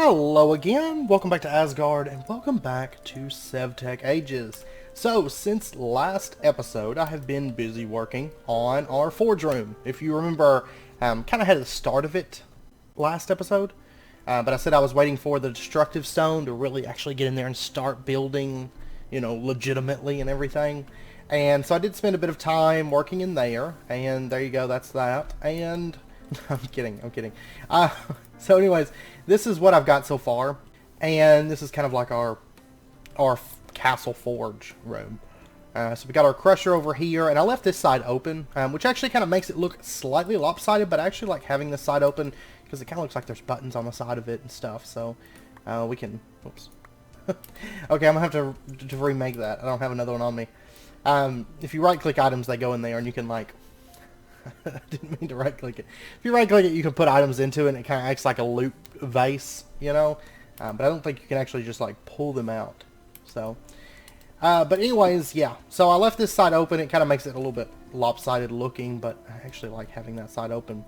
Hello again, welcome back to Asgard, and welcome back to SevTech Ages. So, since last episode, I have been busy working on our forge room. If you remember, kind of had the start of it last episode, but I said I was waiting for the destructive stone to really actually get in there and start building, you know, legitimately and everything. And so I did spend a bit of time working in there, and there you go, that's that. And I'm kidding. So anyways, this is what I've got so far, and this is kind of like our castle forge room. So we got our crusher over here, and I left this side open, which actually kind of makes it look slightly lopsided, but I actually like having this side open because it kind of looks like there's buttons on the side of it and stuff. So we can, oops. Okay, I'm gonna have to remake that. I don't have another one on me. If you right-click items, they go in there, and you can like. I didn't mean to right-click it. If you right-click it, you can put items into it, and it kind of acts like a loop vase, you know? But I don't think you can actually just, like, pull them out. So, but anyways, yeah. So I left this side open. It kind of makes it a little bit lopsided looking, but I actually like having that side open.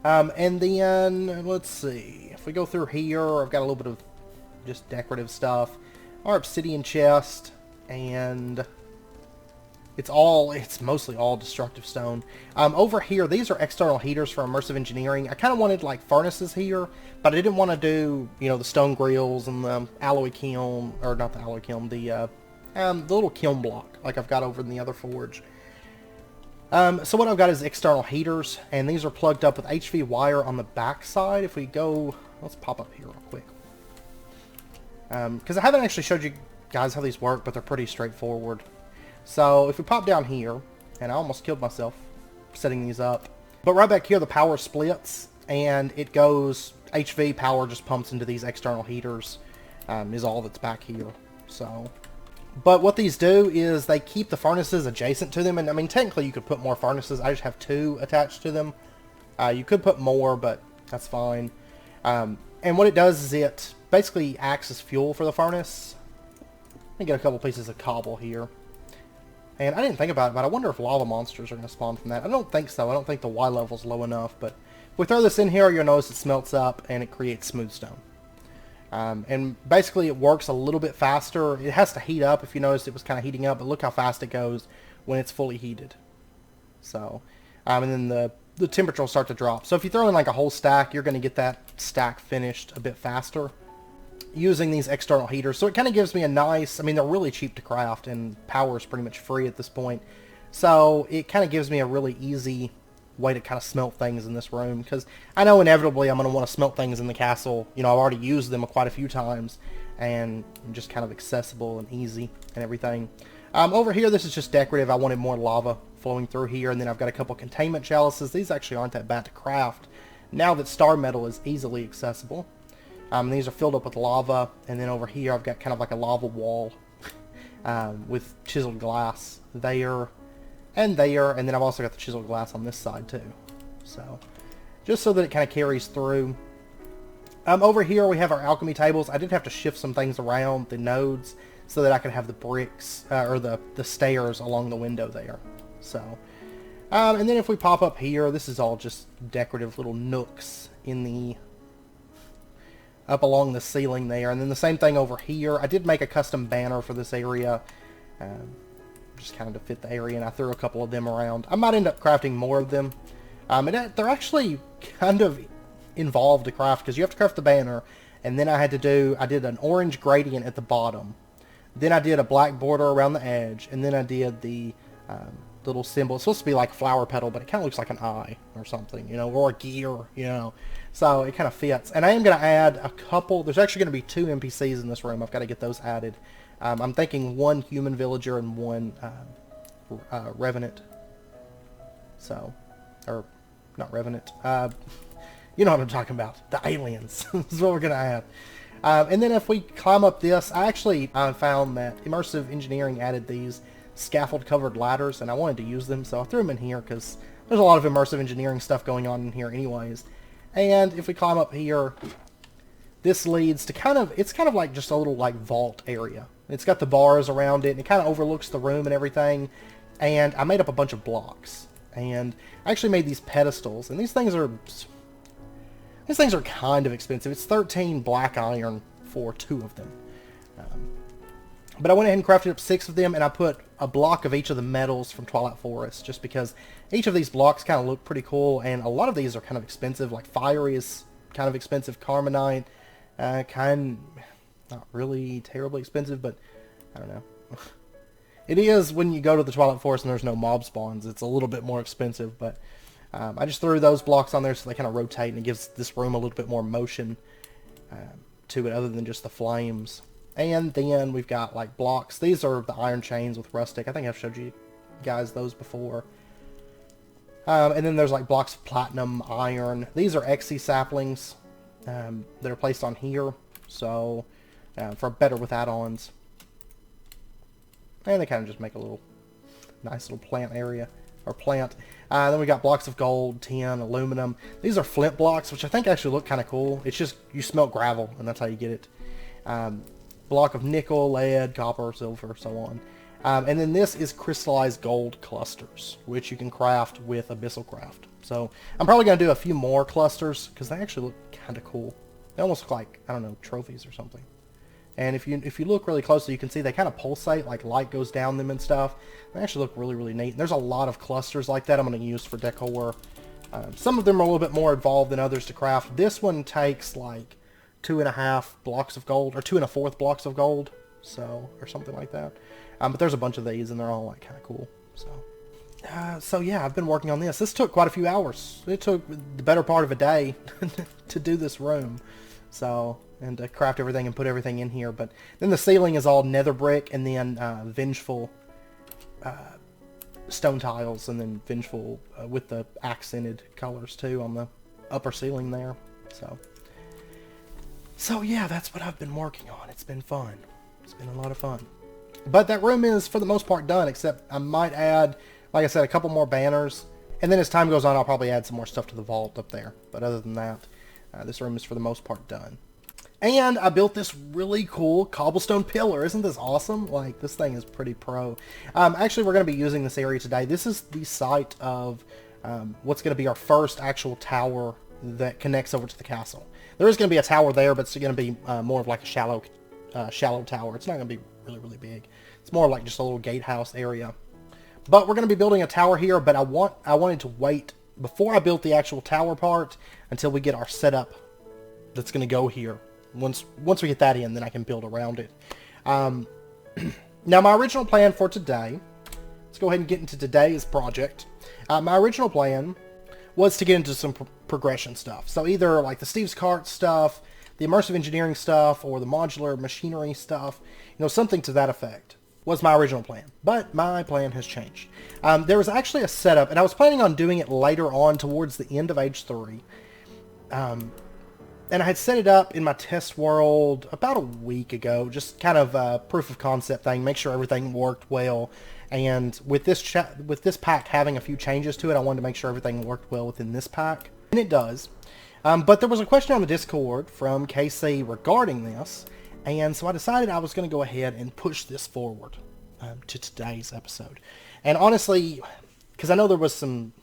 And then, let's see. If we go through here, I've got a little bit of just decorative stuff. Our Obsidian Chest, and it's mostly all destructive stone. Over here, these are external heaters for immersive engineering. I kind of wanted like furnaces here, but I didn't want to do, you know, the stone grills and the alloy kiln, or not the alloy kiln, the little kiln block like I've got over in the other forge. So what I've got is external heaters, and these are plugged up with HV wire on the back side. If we go, let's pop up here real quick. Because I haven't actually showed you guys how these work, but they're pretty straightforward. So if we pop down here, and I almost killed myself setting these up, but right back here the power splits, and it goes, HV power just pumps into these external heaters, is all that's back here. So, but what these do is they keep the furnaces adjacent to them, and I mean technically you could put more furnaces. I just have 2 attached to them. You could put more, but that's fine. And what it does is it basically acts as fuel for the furnace. Let me get a couple pieces of cobble here. And I didn't think about it, but I wonder if lava monsters are going to spawn from that. I don't think so. I don't think the Y level's low enough, but if we throw this in here, you'll notice it smelts up and it creates smooth stone. And basically it works a little bit faster. It has to heat up. If you noticed, it was kind of heating up, but look how fast it goes when it's fully heated. So, and then the temperature will start to drop. So if you throw in like a whole stack, you're going to get that stack finished a bit faster using these external heaters. So it kind of gives me a nice, I mean, they're really cheap to craft, and power is pretty much free at this point. So it kind of gives me a really easy way to kind of smelt things in this room, because I know inevitably I'm going to want to smelt things in the castle. You know, I've already used them quite a few times, and just kind of accessible and easy and everything. Over here, this is just decorative. I wanted more lava flowing through here, and then I've got a couple containment chalices. These actually aren't that bad to craft now that star metal is easily accessible. These are filled up with lava, and then over here I've got kind of like a lava wall with chiseled glass there, and then I've also got the chiseled glass on this side too. So, just so that it kind of carries through. Over here we have our alchemy tables. I did have to shift some things around the nodes so that I could have the bricks, or the stairs along the window there. So, and then if we pop up here, this is all just decorative little nooks in the up along the ceiling there. And then the same thing over here. I did make a custom banner for this area, just kind of to fit the area, and I threw a couple of them around. I might end up crafting more of them. And they're actually kind of involved to craft, because you have to craft the banner, and then I did an orange gradient at the bottom. Then I did a black border around the edge, and then I did the little symbol. It's supposed to be like a flower petal, but it kind of looks like an eye or something, you know, or a gear, you know. So it kind of fits. And I am going to add a couple. There's actually going to be 2 NPCs in this room. I've got to get those added. I'm thinking 1 human villager and 1 revenant. So, or not revenant. You know what I'm talking about. The aliens. This is what we're going to add. And then if we climb up this, I actually found that Immersive Engineering added these scaffold covered ladders, and I wanted to use them, so I threw them in here because there's a lot of immersive engineering stuff going on in here anyways. And if we climb up here, this leads to it's kind of like just a little like vault area. It's got the bars around it, and it kind of overlooks the room and everything. And I made up a bunch of blocks, and I actually made these pedestals, and these things are These things are kind of expensive. It's 13 black iron for 2 of them. But I went ahead and crafted up 6 of them, and I put a block of each of the metals from Twilight Forest, just because each of these blocks kind of look pretty cool, and a lot of these are kind of expensive. Like Fiery is kind of expensive, Carbonite, not really terribly expensive, but I don't know. It is when you go to the Twilight Forest and there's no mob spawns. It's a little bit more expensive, but I just threw those blocks on there so they kind of rotate, and it gives this room a little bit more motion to it other than just the flames. And then we've got like blocks. These are the iron chains with rustic. I think I've showed you guys those before. And then there's like blocks of platinum, iron. These are XC saplings that are placed on here. So for better with add-ons. And they kind of just make a little nice little plant area. Or plant. Then we got blocks of gold, tin, aluminum. These are flint blocks, which I think actually look kind of cool. It's just you smelt gravel, and that's how you get it. Block of nickel, lead, copper, silver, so on. And then this is crystallized gold clusters, which you can craft with Abyssal Craft. So I'm probably going to do a few more clusters, because they actually look kind of cool. They almost look like, I don't know, trophies or something. And if you look really closely, you can see they kind of pulsate, like light goes down them and stuff. They actually look really, really neat. And there's a lot of clusters like that I'm going to use for decor. Some of them are a little bit more involved than others to craft. This one takes like 2.5 blocks of gold, or 2 1/4 blocks of gold, so, or something like that. But there's a bunch of these, and they're all like kind of cool. So yeah, I've been working on this. This took quite a few hours. It took the better part of a day to do this room. So, and to craft everything and put everything in here. But then the ceiling is all nether brick, and then vengeful stone tiles, and then vengeful with the accented colors too on the upper ceiling there. So yeah, that's what I've been working on. It's been fun. It's been a lot of fun. But that room is, for the most part, done, except I might add, like I said, a couple more banners. And then as time goes on, I'll probably add some more stuff to the vault up there. But other than that, this room is, for the most part, done. And I built this really cool cobblestone pillar. Isn't this awesome? Like, this thing is pretty pro. Actually, we're going to be using this area today. This is the site of what's going to be our first actual tower that connects over to the castle. There is going to be a tower there, but it's going to be more of like a shallow tower. It's not going to be really, really big. It's more like just a little gatehouse area. But we're going to be building a tower here, but I wanted to wait before I built the actual tower part until we get our setup that's going to go here. Once we get that in, then I can build around it. Now, my original plan for today, let's go ahead and get into today's project. My original plan was to get into some progression stuff. So either like the Steve's Cart stuff, the immersive engineering stuff, or the modular machinery stuff, something to that effect was my original plan. But my plan has changed. There was actually a setup, and I was planning on doing it later on towards the end of Age 3. And I had set it up in my test world about a week ago, just kind of a proof of concept thing, make sure everything worked well. And with this pack having a few changes to it, I wanted to make sure everything worked well within this pack. And it does. But there was a question on the Discord from KC regarding this, and so I decided I was going to go ahead and push this forward to today's episode. And honestly, because I know there was some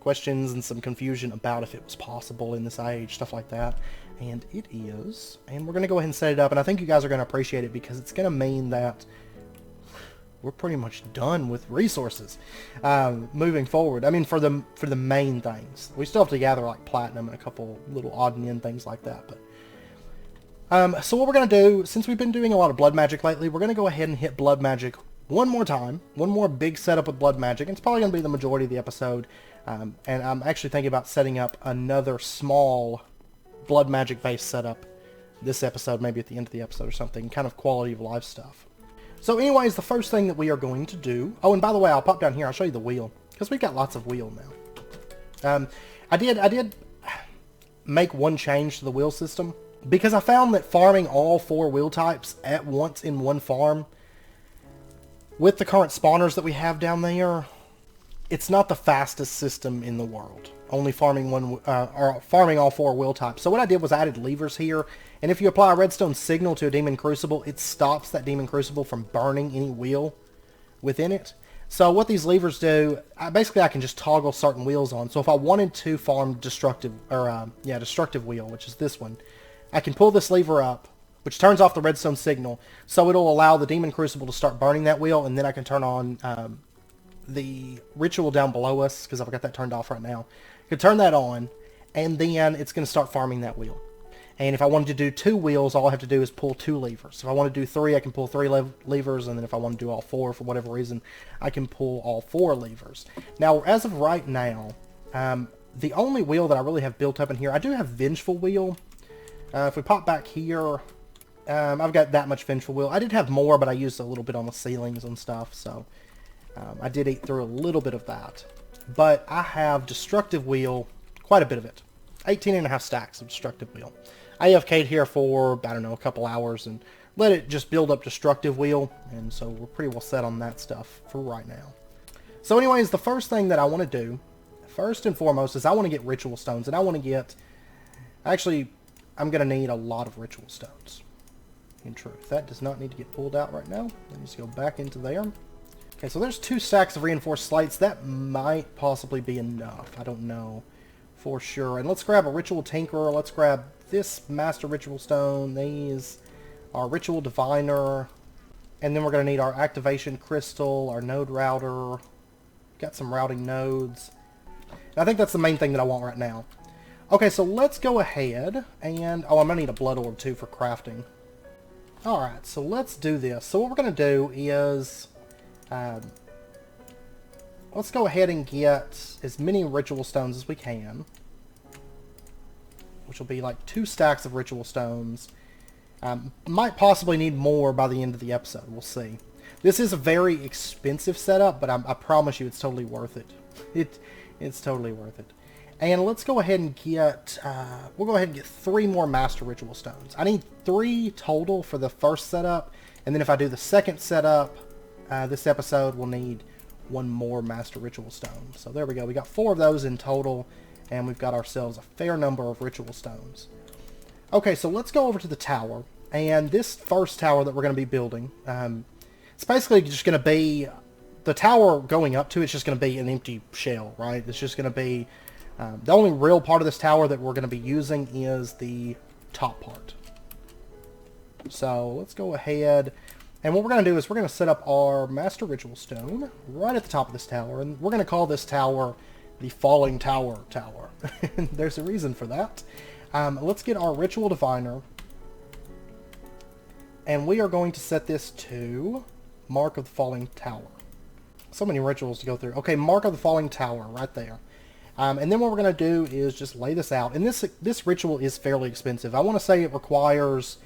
questions and some confusion about if it was possible in this age, stuff like that, and it is. And we're going to go ahead and set it up, and I think you guys are going to appreciate it, because it's going to mean that we're pretty much done with resources moving forward. I mean, for the main things. We still have to gather like platinum and a couple little odd and end things like that. But so what we're going to do, since we've been doing a lot of blood magic lately, we're going to go ahead and hit blood magic one more time. One more big setup with blood magic. It's probably going to be the majority of the episode. And I'm actually thinking about setting up another small blood magic based setup this episode, maybe at the end of the episode or something. Kind of quality of life stuff. So anyways, the first thing that we are going to do... Oh, and by the way, I'll pop down here. I'll show you the wheel, because we've got lots of wheel now. I did make one change to the wheel system, because I found that farming all 4 wheel types at once in one farm, with the current spawners that we have down there, it's not the fastest system in the world. Only farming farming all 4 wheel types. So what I did was I added levers here, and if you apply a redstone signal to a demon crucible, it stops that demon crucible from burning any wheel within it. So what these levers do, basically I can just toggle certain wheels on. So if I wanted to farm destructive wheel, which is this one, I can pull this lever up, which turns off the redstone signal. So it'll allow the Demon Crucible to start burning that wheel, and then I can turn on the ritual down below us, because I've got that turned off right now. I can turn that on, and then it's going to start farming that wheel. And if I wanted to do 2 wheels, all I have to do is pull 2 levers. If I want to do 3, I can pull 3 levers, and then if I want to do all 4 for whatever reason, I can pull all 4 levers. Now, as of right now, the only wheel that I really have built up in here, I do have Vengeful Wheel. If we pop back here, I've got that much Vengeful Wheel. I did have more, but I used a little bit on the ceilings and stuff, so I did eat through a little bit of that. But I have Destructive Wheel, quite a bit of it. 18.5 stacks of Destructive Wheel. I AFK'd here for, I don't know, a couple hours and let it just build up Destructive Wheel, and so we're pretty well set on that stuff for right now. So anyways, the first thing that I want to do, first and foremost, is I want to get Ritual Stones, and I want to get, actually, I'm going to need a lot of Ritual Stones, in truth. That does not need to get pulled out right now. Let me just go back into there. Okay, so there's 2 stacks of Reinforced Slates. That might possibly be enough. I don't know for sure. And let's grab a Ritual Tinkerer. Let's grab this Master Ritual Stone. These are Ritual Diviner. And then we're going to need our Activation Crystal, our Node Router. Got some routing nodes. And I think that's the main thing that I want right now. Okay, so let's go ahead and... oh, I'm going to need a Blood Orb too for crafting. Alright, so let's do this. So what we're going to do is... let's go ahead and get as many Ritual Stones as we can. Which will be like 2 stacks of Ritual Stones. Might possibly need more by the end of the episode. We'll see. This is a very expensive setup, but I promise you it's totally worth it. It's totally worth it. And let's go ahead and get... we'll go ahead and get 3 more Master Ritual Stones. I need 3 total for the first setup. And then if I do the second setup, this episode, we'll need 1 more Master Ritual Stone. So there we go. We got 4 of those in total. And we've got ourselves a fair number of Ritual Stones. Okay, so let's go over to the tower. And this first tower that we're going to be building, it's basically just going to be... the tower going up to it's just going to be an empty shell, right? It's just going to be... the only real part of this tower that we're going to be using is the top part. So let's go ahead... and what we're going to do is we're going to set up our Master Ritual Stone right at the top of this tower. And we're going to call this tower the Falling Tower Tower. There's a reason for that. Let's get our Ritual Diviner. And we are going to set this to Mark of the Falling Tower. So many rituals to go through. Okay, Mark of the Falling Tower right there. And then what we're going to do is just lay this out. And this ritual is fairly expensive. I want to say it requires...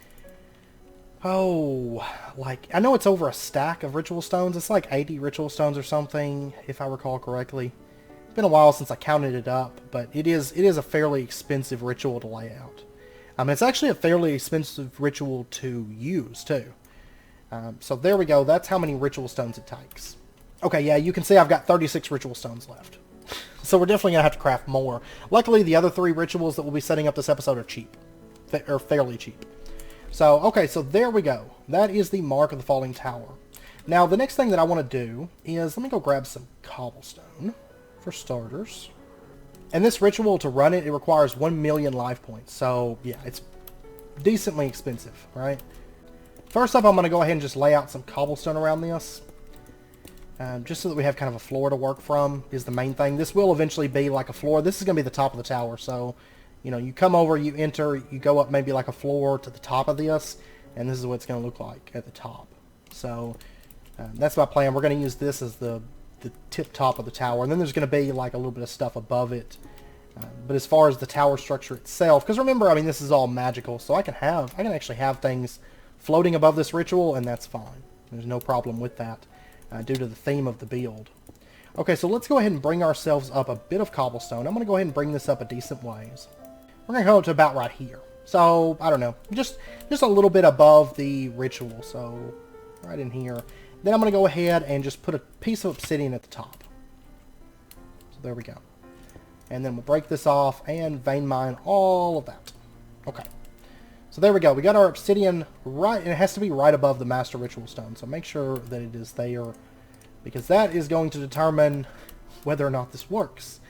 oh, like, I know it's over a stack of Ritual Stones. It's like 80 Ritual Stones or something, if I recall correctly. It's been a while since I counted it up, but it is a fairly expensive ritual to lay out. It's actually a fairly expensive ritual to use, too. So there we go. That's how many Ritual Stones it takes. Okay, yeah, you can see I've got 36 Ritual Stones left. So we're definitely going to have to craft more. Luckily, the other 3 rituals that we'll be setting up this episode are cheap. They're fairly cheap. So, okay, so there we go. That is the Mark of the Falling Tower. Now, the next thing that I want to do is, let me go grab some cobblestone, for starters. And this ritual, to run it, it requires 1 million life points. So, yeah, it's decently expensive, right? First up, I'm going to go ahead and just lay out some cobblestone around this. Just so that we have kind of a floor to work from is the main thing. This will eventually be like a floor. This is going to be the top of the tower, so... you know, you come over, you enter, you go up maybe like a floor to the top of this, and this is what it's going to look like at the top. So, that's my plan. We're going to use this as the tip top of the tower, and then there's going to be like a little bit of stuff above it. But as far as the tower structure itself, because remember, I mean, this is all magical, so I can actually have things floating above this ritual, and that's fine. There's no problem with that, due to the theme of the build. Okay, so let's go ahead and bring ourselves up a bit of cobblestone. I'm going to go ahead and bring this up a decent ways. We're going to go to about right here. So, I don't know. Just a little bit above the ritual. So, right in here. Then I'm going to go ahead and just put a piece of obsidian at the top. So, there we go. And then we'll break this off and vein mine all of that. Okay. So, there we go. We got our obsidian right, and it has to be right above the Master Ritual Stone. So, make sure that it is there because that is going to determine whether or not this works.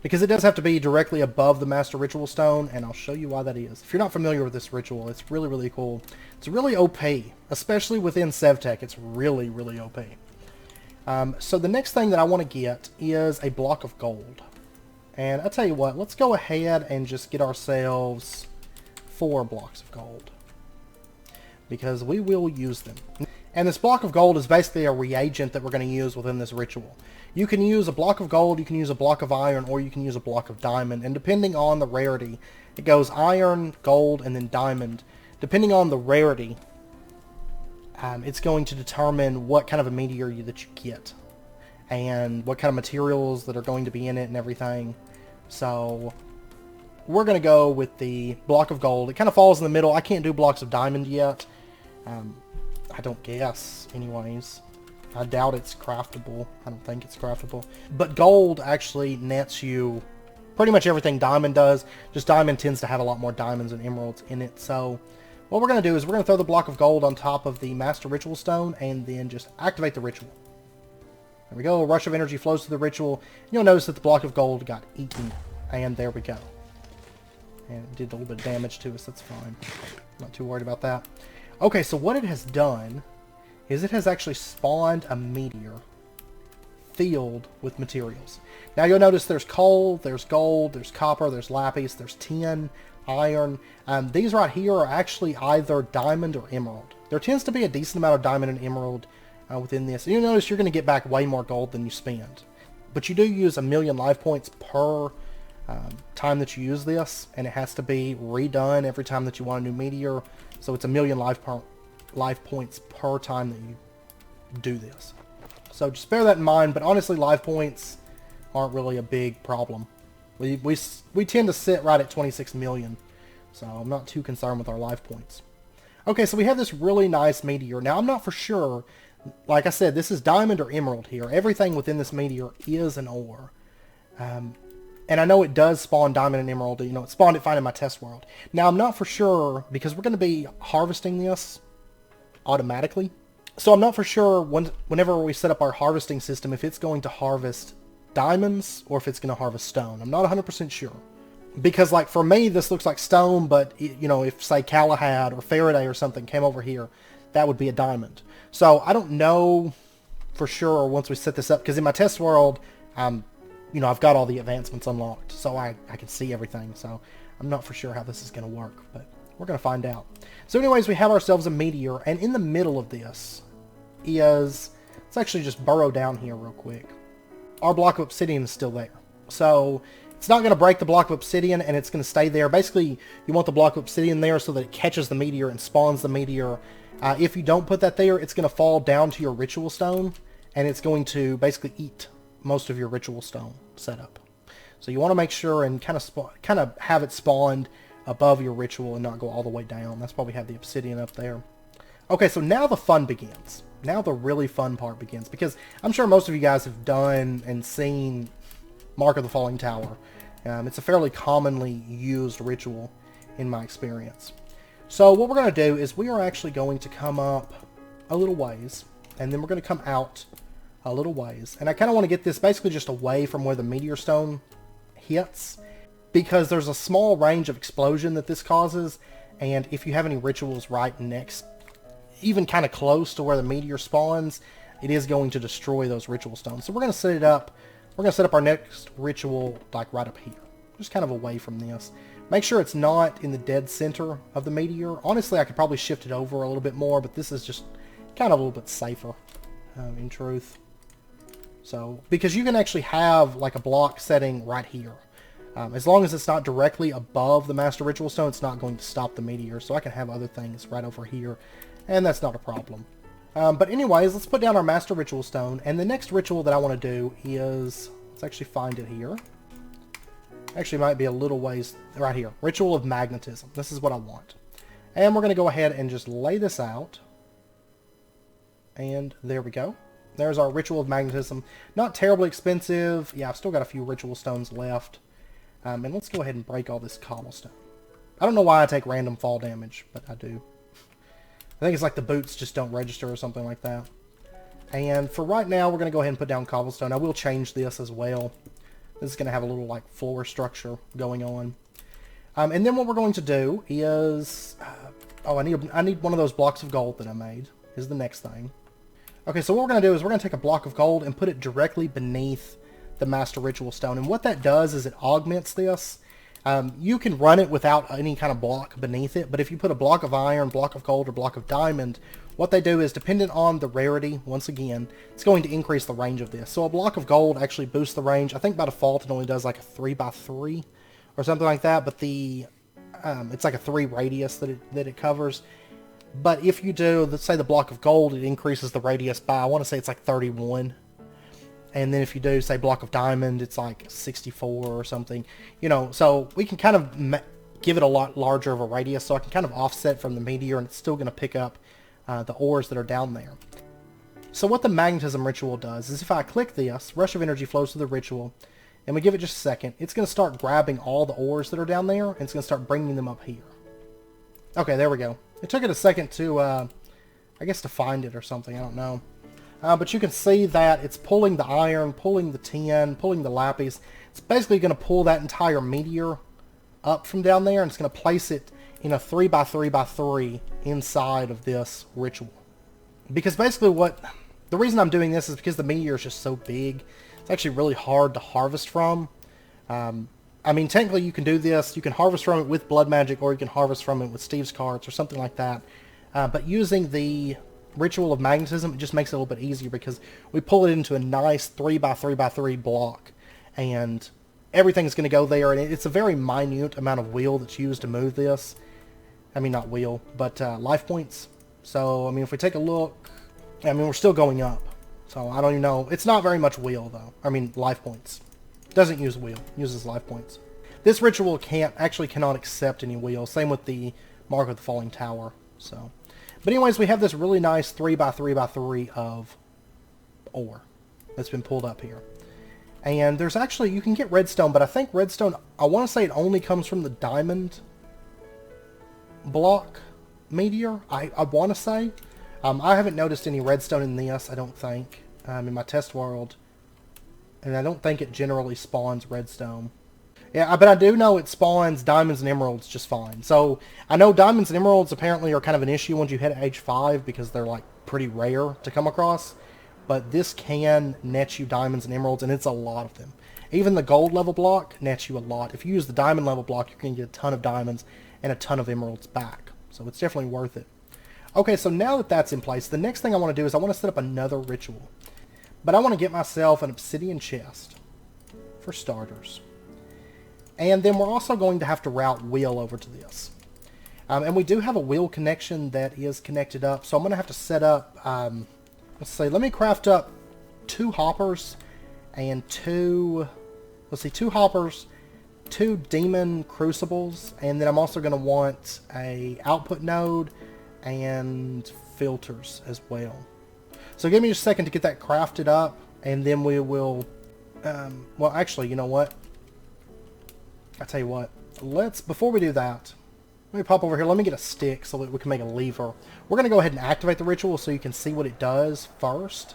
Because it does have to be directly above the Master Ritual Stone, and I'll show you why that is. If you're not familiar with this ritual, it's really, really cool. It's really OP, especially within SevTech. It's really, really OP. So the next thing that I want to get is a block of gold. And I'll tell you what, let's go ahead and just get ourselves 4 blocks of gold, because we will use them. And this block of gold is basically a reagent that we're going to use within this ritual. You can use a block of gold, you can use a block of iron, or you can use a block of diamond. And depending on the rarity, it goes iron, gold, and then diamond. Depending on the rarity, it's going to determine what kind of a meteor that you get, and what kind of materials that are going to be in it and everything. So we're going to go with the block of gold. It kind of falls in the middle. I can't do blocks of diamond yet. I don't guess, anyways. I doubt it's craftable. I don't think it's craftable. But gold actually nets you pretty much everything diamond does. Just diamond tends to have a lot more diamonds and emeralds in it. So what we're going to do is we're going to throw the block of gold on top of the Master Ritual Stone and then just activate the ritual. There we go. A rush of energy flows through the ritual. You'll notice that the block of gold got eaten. And there we go. And it did a little bit of damage to us. That's fine. Not too worried about that. Okay, so what it has done is it has actually spawned a meteor filled with materials. Now you'll notice there's coal, there's gold, there's copper, there's lapis, there's tin, iron. These right here are actually either diamond or emerald. There tends to be a decent amount of diamond and emerald within this. And you'll notice you're going to get back way more gold than you spend. But you do use 1,000,000 life points per time that you use this, and it has to be redone every time that you want a new meteor. So it's 1,000,000 life points per time that you do this. So just bear that in mind. But honestly, life points aren't really a big problem. We tend to sit right at 26 million, so I'm not too concerned with our life points. Okay, so we have this really nice meteor. Now I'm not for sure. Like I said, this is diamond or emerald here. Everything within this meteor is an ore. And I know it does spawn diamond and emerald. You know, it spawned it fine in my test world. Now, I'm not for sure, because we're going to be harvesting this automatically. So I'm not for sure whenever we set up our harvesting system, if it's going to harvest diamonds or if it's going to harvest stone. I'm not 100% sure. Because, like, for me, this looks like stone, but, you know, if, say, Galahad or Faraday or something came over here, that would be a diamond. So I don't know for sure once we set this up, because in my test world, you know, I've got all the advancements unlocked, so I can see everything. So I'm not for sure how this is going to work, but we're going to find out. So anyways, we have ourselves a meteor, and in the middle of this is, let's actually just burrow down here real quick. Our block of obsidian is still there. So it's not going to break the block of obsidian, and it's going to stay there. Basically, you want the block of obsidian there so that it catches the meteor and spawns the meteor. If you don't put that there, it's going to fall down to your ritual stone, and it's going to basically eat most of your ritual stone setup. So you want to make sure and kind of have it spawned above your ritual and not go all the way down. That's why we have the obsidian up there. Okay, so now the fun begins. Now the really fun part begins, because I'm sure most of you guys have done and seen Mark of the Falling Tower. It's a fairly commonly used ritual in my experience. So what we're going to do is we are actually going to come up a little ways, and then we're going to come out a little ways. And I kind of want to get this basically just away from where the meteor stone hits, because there's a small range of explosion that this causes, and if you have any rituals right next, even kind of close to where the meteor spawns, it is going to destroy those ritual stones. So we're going to set it up. We're going to set up our next ritual like right up here, just kind of away from this. Make sure it's not in the dead center of the meteor. Honestly, I could probably shift it over a little bit more, but this is just kind of a little bit safer, in truth. So, because you can actually have like a block setting right here. As long as it's not directly above the Master Ritual Stone, it's not going to stop the meteor. So I can have other things right over here, and that's not a problem. But anyways, let's put down our Master Ritual Stone, and the next ritual that I want to do is, let's actually find it here. Actually, might be a little ways right here. Ritual of Magnetism. This is what I want. And we're going to go ahead and just lay this out. And there we go. There's our Ritual of Magnetism. Not terribly expensive. Yeah, I've still got a few ritual stones left. And let's go ahead and break all this cobblestone. I don't know why I take random fall damage, but I do. I think it's like the boots just don't register or something like that. And for right now, we're going to go ahead and put down cobblestone. I will change this as well. This is going to have a little like floor structure going on. And then what we're going to do is... oh, I need one of those blocks of gold that I made, is the next thing. Okay, so what we're going to do is we're going to take a block of gold and put it directly beneath the Master Ritual Stone. And what that does is it augments this. You can run it without any kind of block beneath it, but if you put a block of iron, block of gold, or block of diamond, what they do is, dependent on the rarity, once again, it's going to increase the range of this. So a block of gold actually boosts the range. I think by default it only does like a 3x3 or something like that, but the it's like a 3 radius that it covers. But if you do, let's say the block of gold, it increases the radius by, I want to say it's like 31. And then if you do, say, block of diamond, it's like 64 or something. You know, so we can kind of give it a lot larger of a radius, so I can kind of offset from the meteor, and it's still going to pick up the ores that are down there. So what the Magnetism Ritual does is if I click this, rush of energy flows through the ritual, and we give it just a second, it's going to start grabbing all the ores that are down there, and it's going to start bringing them up here. Okay, there we go. It took it a second to, I guess to find it or something, I don't know. But you can see that it's pulling the iron, pulling the tin, pulling the lapis. It's basically going to pull that entire meteor up from down there, and it's going to place it in a 3x3x3 inside of this ritual. Because basically the reason I'm doing this is because the meteor is just so big. It's actually really hard to harvest from. I mean, technically you can do this. You can harvest from it with blood magic, or you can harvest from it with Steve's carts or something like that. But using the Ritual of Magnetism, it just makes it a little bit easier because we pull it into a nice 3x3x3 block, and everything's going to go there, and it's a very minute amount of wheel that's used to move this. I mean, not wheel, but life points. So, I mean, if we take a look, I mean, we're still going up. So, I don't even know. It's not very much wheel, though. I mean, life points. Doesn't use wheel. Uses life points. This ritual cannot accept any wheel. Same with the Mark of the Falling Tower. So, but anyways, we have this really nice 3x3x3 of ore that's been pulled up here. And there's actually, you can get redstone, but I think redstone, I want to say it only comes from the diamond block meteor, I want to say. I haven't noticed any redstone in this, I don't think, in my test world. And I don't think it generally spawns redstone. Yeah, but I do know it spawns diamonds and emeralds just fine. So, I know diamonds and emeralds apparently are kind of an issue once you hit age 5 because they're like pretty rare to come across. But this can net you diamonds and emeralds, and it's a lot of them. Even the gold level block nets you a lot. If you use the diamond level block, you're going to get a ton of diamonds and a ton of emeralds back. So it's definitely worth it. Okay, so now that that's in place, the next thing I want to do is I want to set up another ritual. But I want to get myself an Obsidian Chest, for starters. And then we're also going to have to route wheel over to this. And we do have a wheel connection that is connected up, so I'm going to have to set up, let's see, let me craft up 2 hoppers and 2 hoppers, 2 demon crucibles, and then I'm also going to want a output node and filters as well. So give me just a second to get that crafted up, and then we will, well actually, you know what? I tell you what, before we do that, let me pop over here, let me get a stick so that we can make a lever. We're going to go ahead and activate the ritual so you can see what it does first,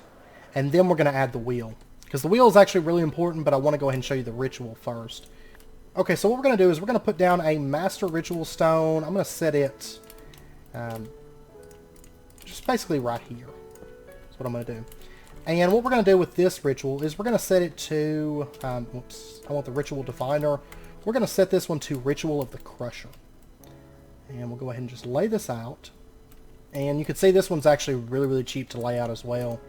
and then we're going to add the wheel. Because the wheel is actually really important, but I want to go ahead and show you the ritual first. Okay, so what we're going to do is we're going to put down a Master Ritual Stone. I'm going to set it just basically right here. That's what I'm going to do. And what we're going to do with this ritual is we're going to set it to, whoops, I want the ritual definer. We're going to set this one to Ritual of the Crusher. And we'll go ahead and just lay this out. And you can see this one's actually really, really cheap to lay out as well.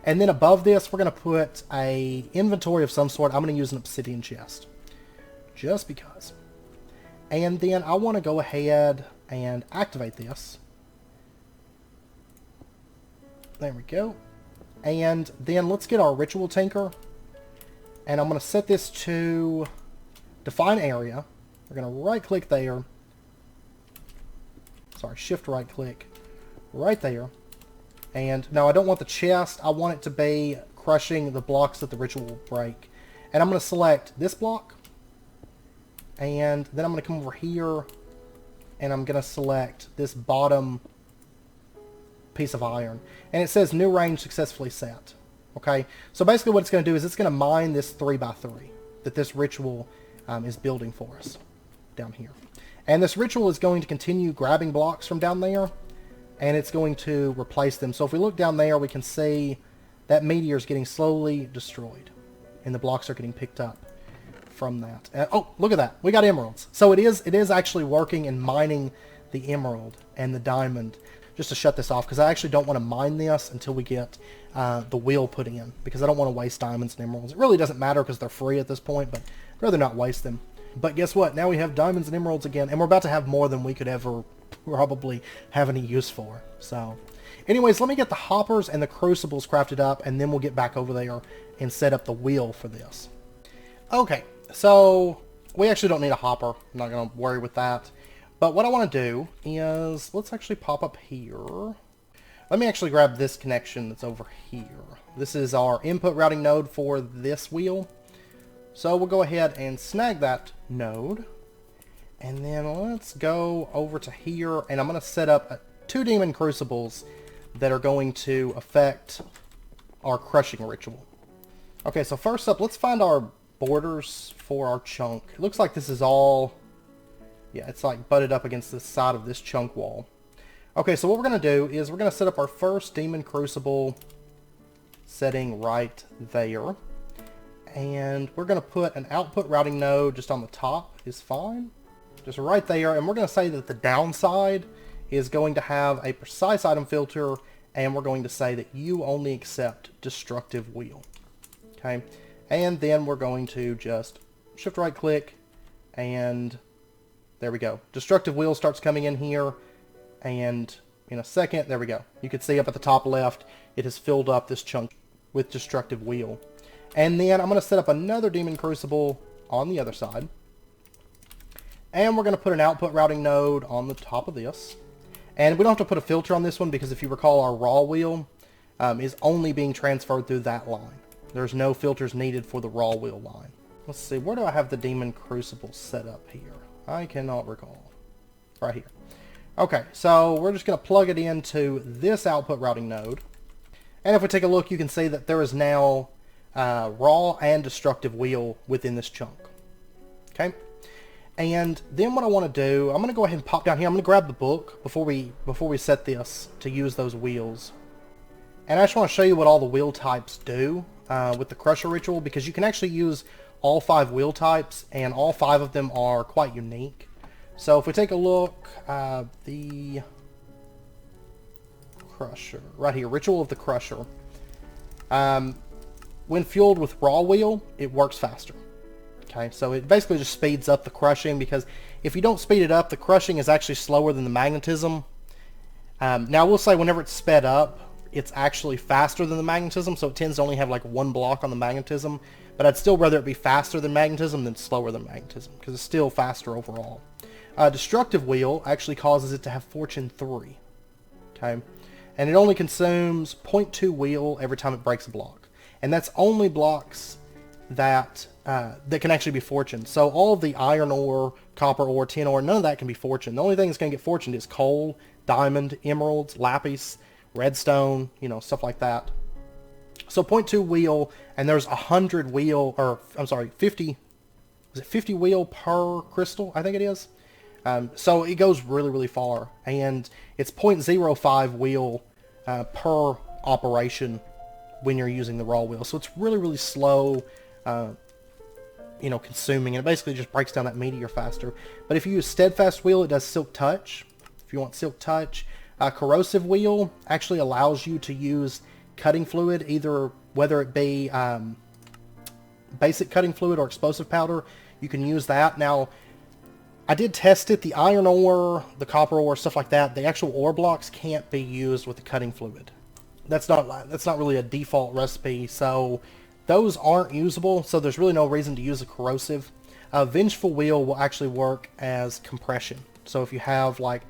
And then above this, we're going to put a inventory of some sort. I'm going to use an Obsidian Chest. Just because. And then I want to go ahead and activate this. There we go. And then let's get our Ritual Tinker. And I'm going to set this to Define Area. We're going to right-click there. Sorry, shift right-click. Right there. And now I don't want the chest. I want it to be crushing the blocks that the ritual will break. And I'm going to select this block. And then I'm going to come over here. And I'm going to select this bottom piece of iron. And it says new range successfully set. Okay, so basically what it's going to do is it's going to mine this 3x3 that this ritual is building for us down here. And this ritual is going to continue grabbing blocks from down there, and it's going to replace them. So if we look down there, we can see that meteor is getting slowly destroyed, and the blocks are getting picked up from that. Oh, look at that. We got emeralds. So it is actually working and mining the emerald and the diamond. Just to shut this off, because I actually don't want to mine this until we get the wheel put in, because I don't want to waste diamonds and emeralds. It really doesn't matter because they're free at this point, but I'd rather not waste them. But guess what? Now we have diamonds and emeralds again, and we're about to have more than we could ever probably have any use for. So anyways, let me get the hoppers and the crucibles crafted up, and then we'll get back over there and set up the wheel for this. Okay, so we actually don't need a hopper. I'm not going to worry with that. But what I want to do is, let's actually pop up here. Let me actually grab this connection that's over here. This is our input routing node for this wheel. So we'll go ahead and snag that node. And then let's go over to here, and I'm going to set up 2 demon crucibles that are going to affect our crushing ritual. Okay, so first up, let's find our borders for our chunk. It looks like this is all... yeah, it's like butted up against the side of this chunk wall. Okay, so what we're going to do is we're going to set up our first demon crucible setting right there. And we're going to put an output routing node just on the top is fine. Just right there. And we're going to say that the downside is going to have a precise item filter. And we're going to say that you only accept destructive wheel. Okay. And then we're going to just shift right click and... there we go. Destructive wheel starts coming in here, and in a second, there we go. You can see up at the top left, it has filled up this chunk with destructive wheel. And then I'm going to set up another demon crucible on the other side. And we're going to put an output routing node on the top of this. And we don't have to put a filter on this one, because if you recall, our raw wheel is only being transferred through that line. There's no filters needed for the raw wheel line. Let's see, where do I have the demon crucible set up here? I cannot recall. Right here. Okay, so we're just going to plug it into this output routing node. And if we take a look, you can see that there is now raw and destructive wheel within this chunk. Okay? And then what I want to do, I'm going to go ahead and pop down here. I'm going to grab the book before we set this to use those wheels. And I just want to show you what all the wheel types do with the Crusher Ritual, because you can actually use all 5 wheel types, and all 5 of them are quite unique. So if we take a look, the Crusher, right here, Ritual of the Crusher. When fueled with raw wheel, it works faster. Okay, so it basically just speeds up the crushing, because if you don't speed it up, the crushing is actually slower than the magnetism. Now I will say, whenever it's sped up, it's actually faster than the magnetism, so it tends to only have like 1 block on the magnetism. But I'd still rather it be faster than magnetism than slower than magnetism, because it's still faster overall. Destructive wheel actually causes it to have Fortune 3. Okay, and it only consumes 0.2 wheel every time it breaks a block. And that's only blocks that can actually be fortuned. So all of the iron ore, copper ore, tin ore, none of that can be fortuned. The only thing that's going to get fortuned is coal, diamond, emeralds, lapis, redstone, you know, stuff like that. So 0.2 wheel, and there's 100 wheel, or I'm sorry, 50, is it 50 wheel per crystal? I think it is. So it goes really, really far, and it's 0.05 wheel per operation when you're using the raw wheel. So it's really, really slow, you know, consuming, and it basically just breaks down that meteor faster. But if you use steadfast wheel, it does silk touch. If you want silk touch, corrosive wheel actually allows you to use cutting fluid, either whether it be basic cutting fluid or explosive powder. You can use that. Now, I did test it. The iron ore, the copper ore, stuff like that, the actual ore blocks can't be used with the cutting fluid. That's not really a default recipe, so those aren't usable. So there's really no reason to use a corrosive. Vengeful wheel will actually work as compression. So if you have like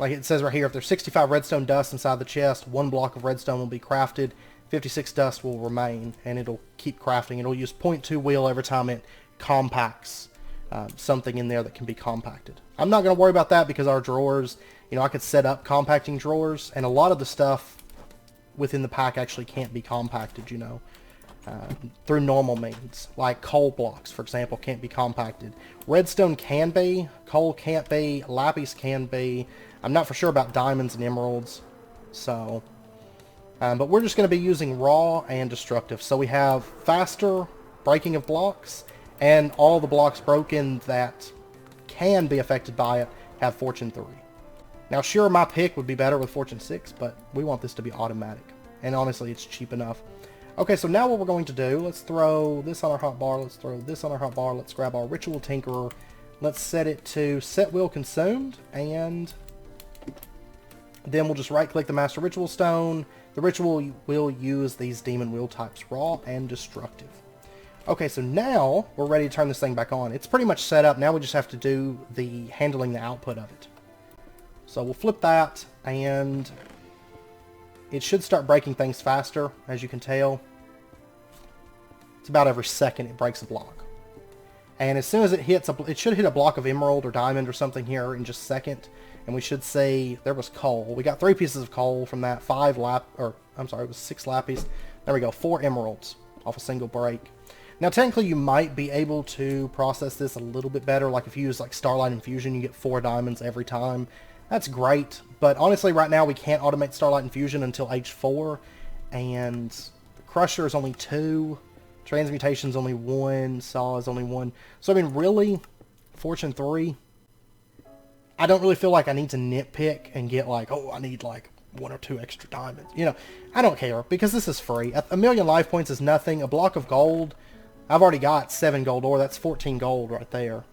it says right here, if there's 65 redstone dust inside the chest, 1 block of redstone will be crafted, 56 dust will remain, and it'll keep crafting. It'll use 0.2 wheel every time it compacts something in there that can be compacted. I'm not going to worry about that because our drawers you know, I could set up compacting drawers, and a lot of the stuff within the pack actually can't be compacted, you know, through normal means. Like coal blocks, for example, can't be compacted. Redstone can be, coal can't be, lapis can be. I'm not for sure about diamonds and emeralds, so... but we're just going to be using raw and destructive. So we have faster breaking of blocks, and all the blocks broken that can be affected by it have Fortune 3. Now sure, my pick would be better with Fortune 6, but we want this to be automatic. And honestly, it's cheap enough. Okay, so now what we're going to do, let's throw this on our hotbar, let's throw this on our hotbar, let's grab our Ritual Tinkerer, let's set it to Set Wheel Consumed, and then we'll just right-click the Master Ritual Stone. The Ritual will use these Demon Wheel types, Raw and Destructive. Okay, so now we're ready to turn this thing back on. It's pretty much set up. Now we just have to do the handling the output of it. So we'll flip that, and it should start breaking things faster, as you can tell. It's about every second it breaks a block. And as soon as it hits, it should hit a block of emerald or diamond or something here in just a second. And we should say, there was coal. We got 3 pieces of coal from that, it was 6 lapis. There we go, 4 emeralds off a single break. Now technically you might be able to process this a little bit better. Like if you use like Starlight Infusion, you get 4 diamonds every time. That's great, but honestly right now we can't automate Starlight Infusion until H4, and Crusher is only 2, Transmutation's only 1, Saw is only 1. So I mean really, Fortune 3, I don't really feel like I need to nitpick and get like, oh, I need like 1 or 2 extra diamonds. You know, I don't care, because this is free. 1,000,000 life points is nothing. A block of gold, I've already got 7 gold ore, that's 14 gold right there.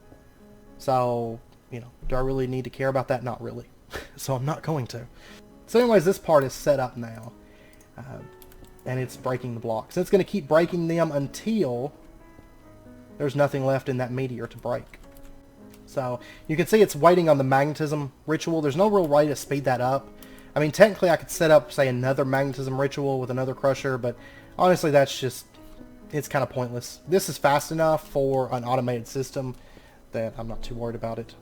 So, you know, do I really need to care about that? Not really. So I'm not going to. So anyways, this part is set up now. And it's breaking the blocks. It's going to keep breaking them until there's nothing left in that meteor to break. So you can see it's waiting on the Magnetism Ritual. There's no real way to speed that up. I mean, technically I could set up, say, another Magnetism Ritual with another Crusher, but honestly that's just, it's kind of pointless. This is fast enough for an automated system that I'm not too worried about it.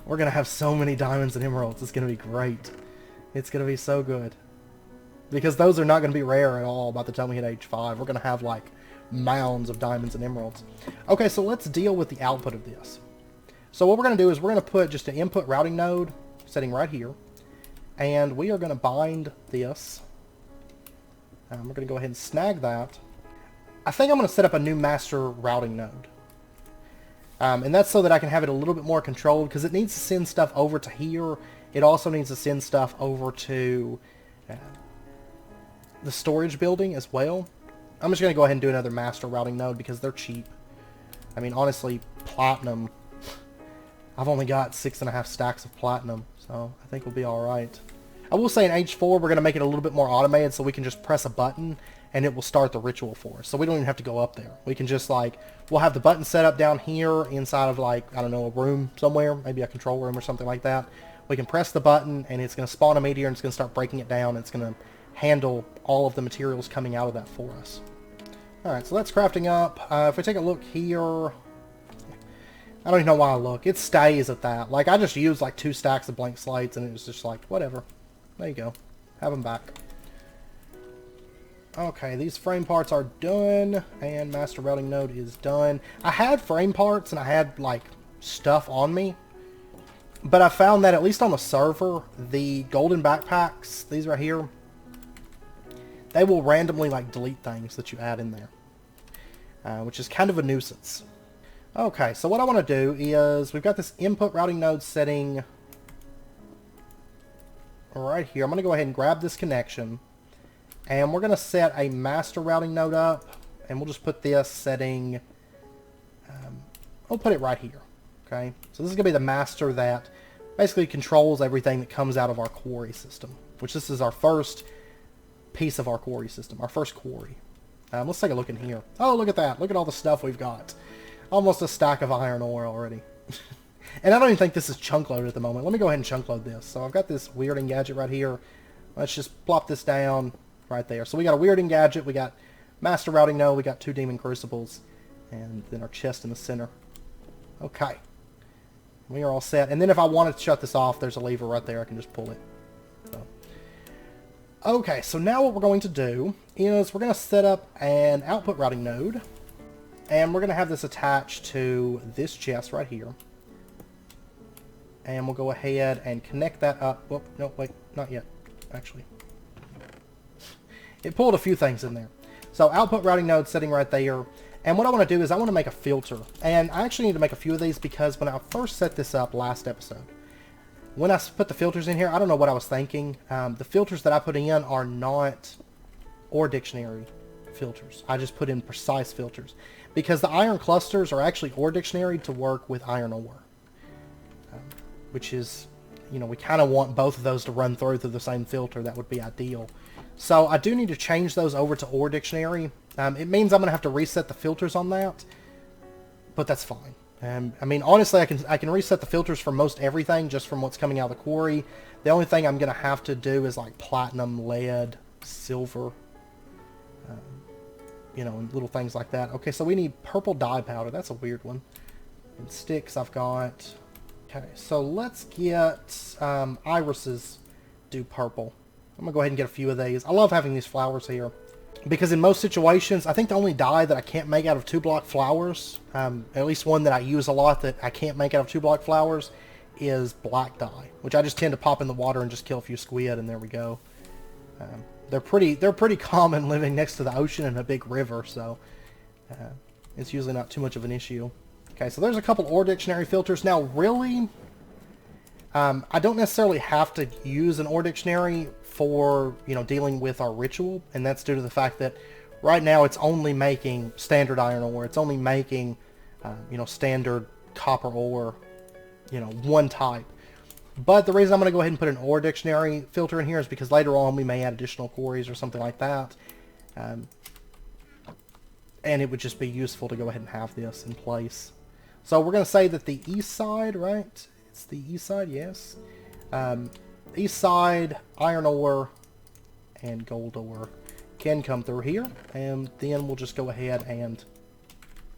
We're going to have so many diamonds and emeralds. It's going to be great. It's going to be so good. Because those are not going to be rare at all by the time we hit H5. We're going to have like mounds of diamonds and emeralds. Okay, so let's deal with the output of this. So what we're going to do is we're going to put just an input routing node sitting right here. And we are going to bind this. We're going to go ahead and snag that. I think I'm going to set up a new master routing node. And that's so that I can have it a little bit more controlled, because it needs to send stuff over to here. It also needs to send stuff over to the storage building as well. I'm just going to go ahead and do another master routing node because they're cheap. I mean, honestly, platinum, I've only got 6.5 stacks of platinum, so I think we'll be alright. I will say in H4 we're going to make it a little bit more automated, so we can just press a button and it will start the ritual for us. So we don't even have to go up there. We can just like, we'll have the button set up down here inside of like, I don't know, a room somewhere, maybe a control room or something like that. We can press the button and it's going to spawn a meteor and it's going to start breaking it down. And it's going to handle all of the materials coming out of that for us. Alright, so that's crafting up. If we take a look here, I don't even know why I look. It stays at that. Like, I just used like 2 stacks of blank slates and it was just like, whatever. There you go. Have them back. Okay, these frame parts are done, and master routing node is done. I had frame parts and I had like stuff on me, but I found that at least on the server, the golden backpacks, these right here, they will randomly like delete things that you add in there, which is kind of a nuisance. Okay, so what I want to do is, we've got this input routing node setting right here. I'm going to go ahead and grab this connection. And we're going to set a master routing node up, and we'll just put this setting, we'll put it right here, okay? So this is going to be the master that basically controls everything that comes out of our quarry system, which this is our first piece of our quarry system, our first quarry. Let's take a look in here. Oh, look at that. Look at all the stuff we've got. Almost a stack of iron ore already. And I don't even think this is chunk loaded at the moment. Let me go ahead and chunk load this. So I've got this weirding gadget right here. Let's just plop this down. Right there. So we got a weirding gadget, we got master routing node, we got 2 demon crucibles, and then our chest in the center. Okay. We are all set. And then if I wanted to shut this off, there's a lever right there. I can just pull it. So. Okay, so now what we're going to do is we're going to set up an output routing node. And we're going to have this attached to this chest right here. And we'll go ahead and connect that up. Whoop, no, wait, not yet, actually. It pulled a few things in there. So output routing node sitting right there. And what I want to do is I want to make a filter. And I actually need to make a few of these because when I first set this up last episode, when I put the filters in here, I don't know what I was thinking. The filters that I put in are not ore dictionary filters. I just put in precise filters. Because the iron clusters are actually ore dictionary to work with iron ore. Which is, you know, we kind of want both of those to run through the same filter. That would be ideal. So I do need to change those over to ore dictionary. It means I'm going to have to reset the filters on that, but that's fine. I mean, honestly, I can reset the filters for most everything just from what's coming out of the quarry. The only thing I'm going to have to do is like platinum, lead, silver, you know, and little things like that. Okay, so we need purple dye powder. That's a weird one. And sticks I've got. Okay, so let's get irises do purple. I'm going to go ahead and get a few of these. I love having these flowers here. Because in most situations, I think the only dye that I can't make out of 2-block flowers, at least one that I use a lot that I can't make out of 2-block flowers, is black dye. Which I just tend to pop in the water and just kill a few squid, and there we go. They're pretty common living next to the ocean and a big river, so it's usually not too much of an issue. Okay, so there's a couple ore dictionary filters. Now, really, I don't necessarily have to use an ore dictionary for, you know, dealing with our ritual, and that's due to the fact that right now it's only making standard iron ore. It's only making, you know, standard copper ore, you know, one type. But the reason I'm going to go ahead and put an ore dictionary filter in here is because later on we may add additional quarries or something like that. And it would just be useful to go ahead and have this in place. So we're going to say that the east side, right? It's the east side, yes. East side, iron ore, and gold ore can come through here. And then we'll just go ahead and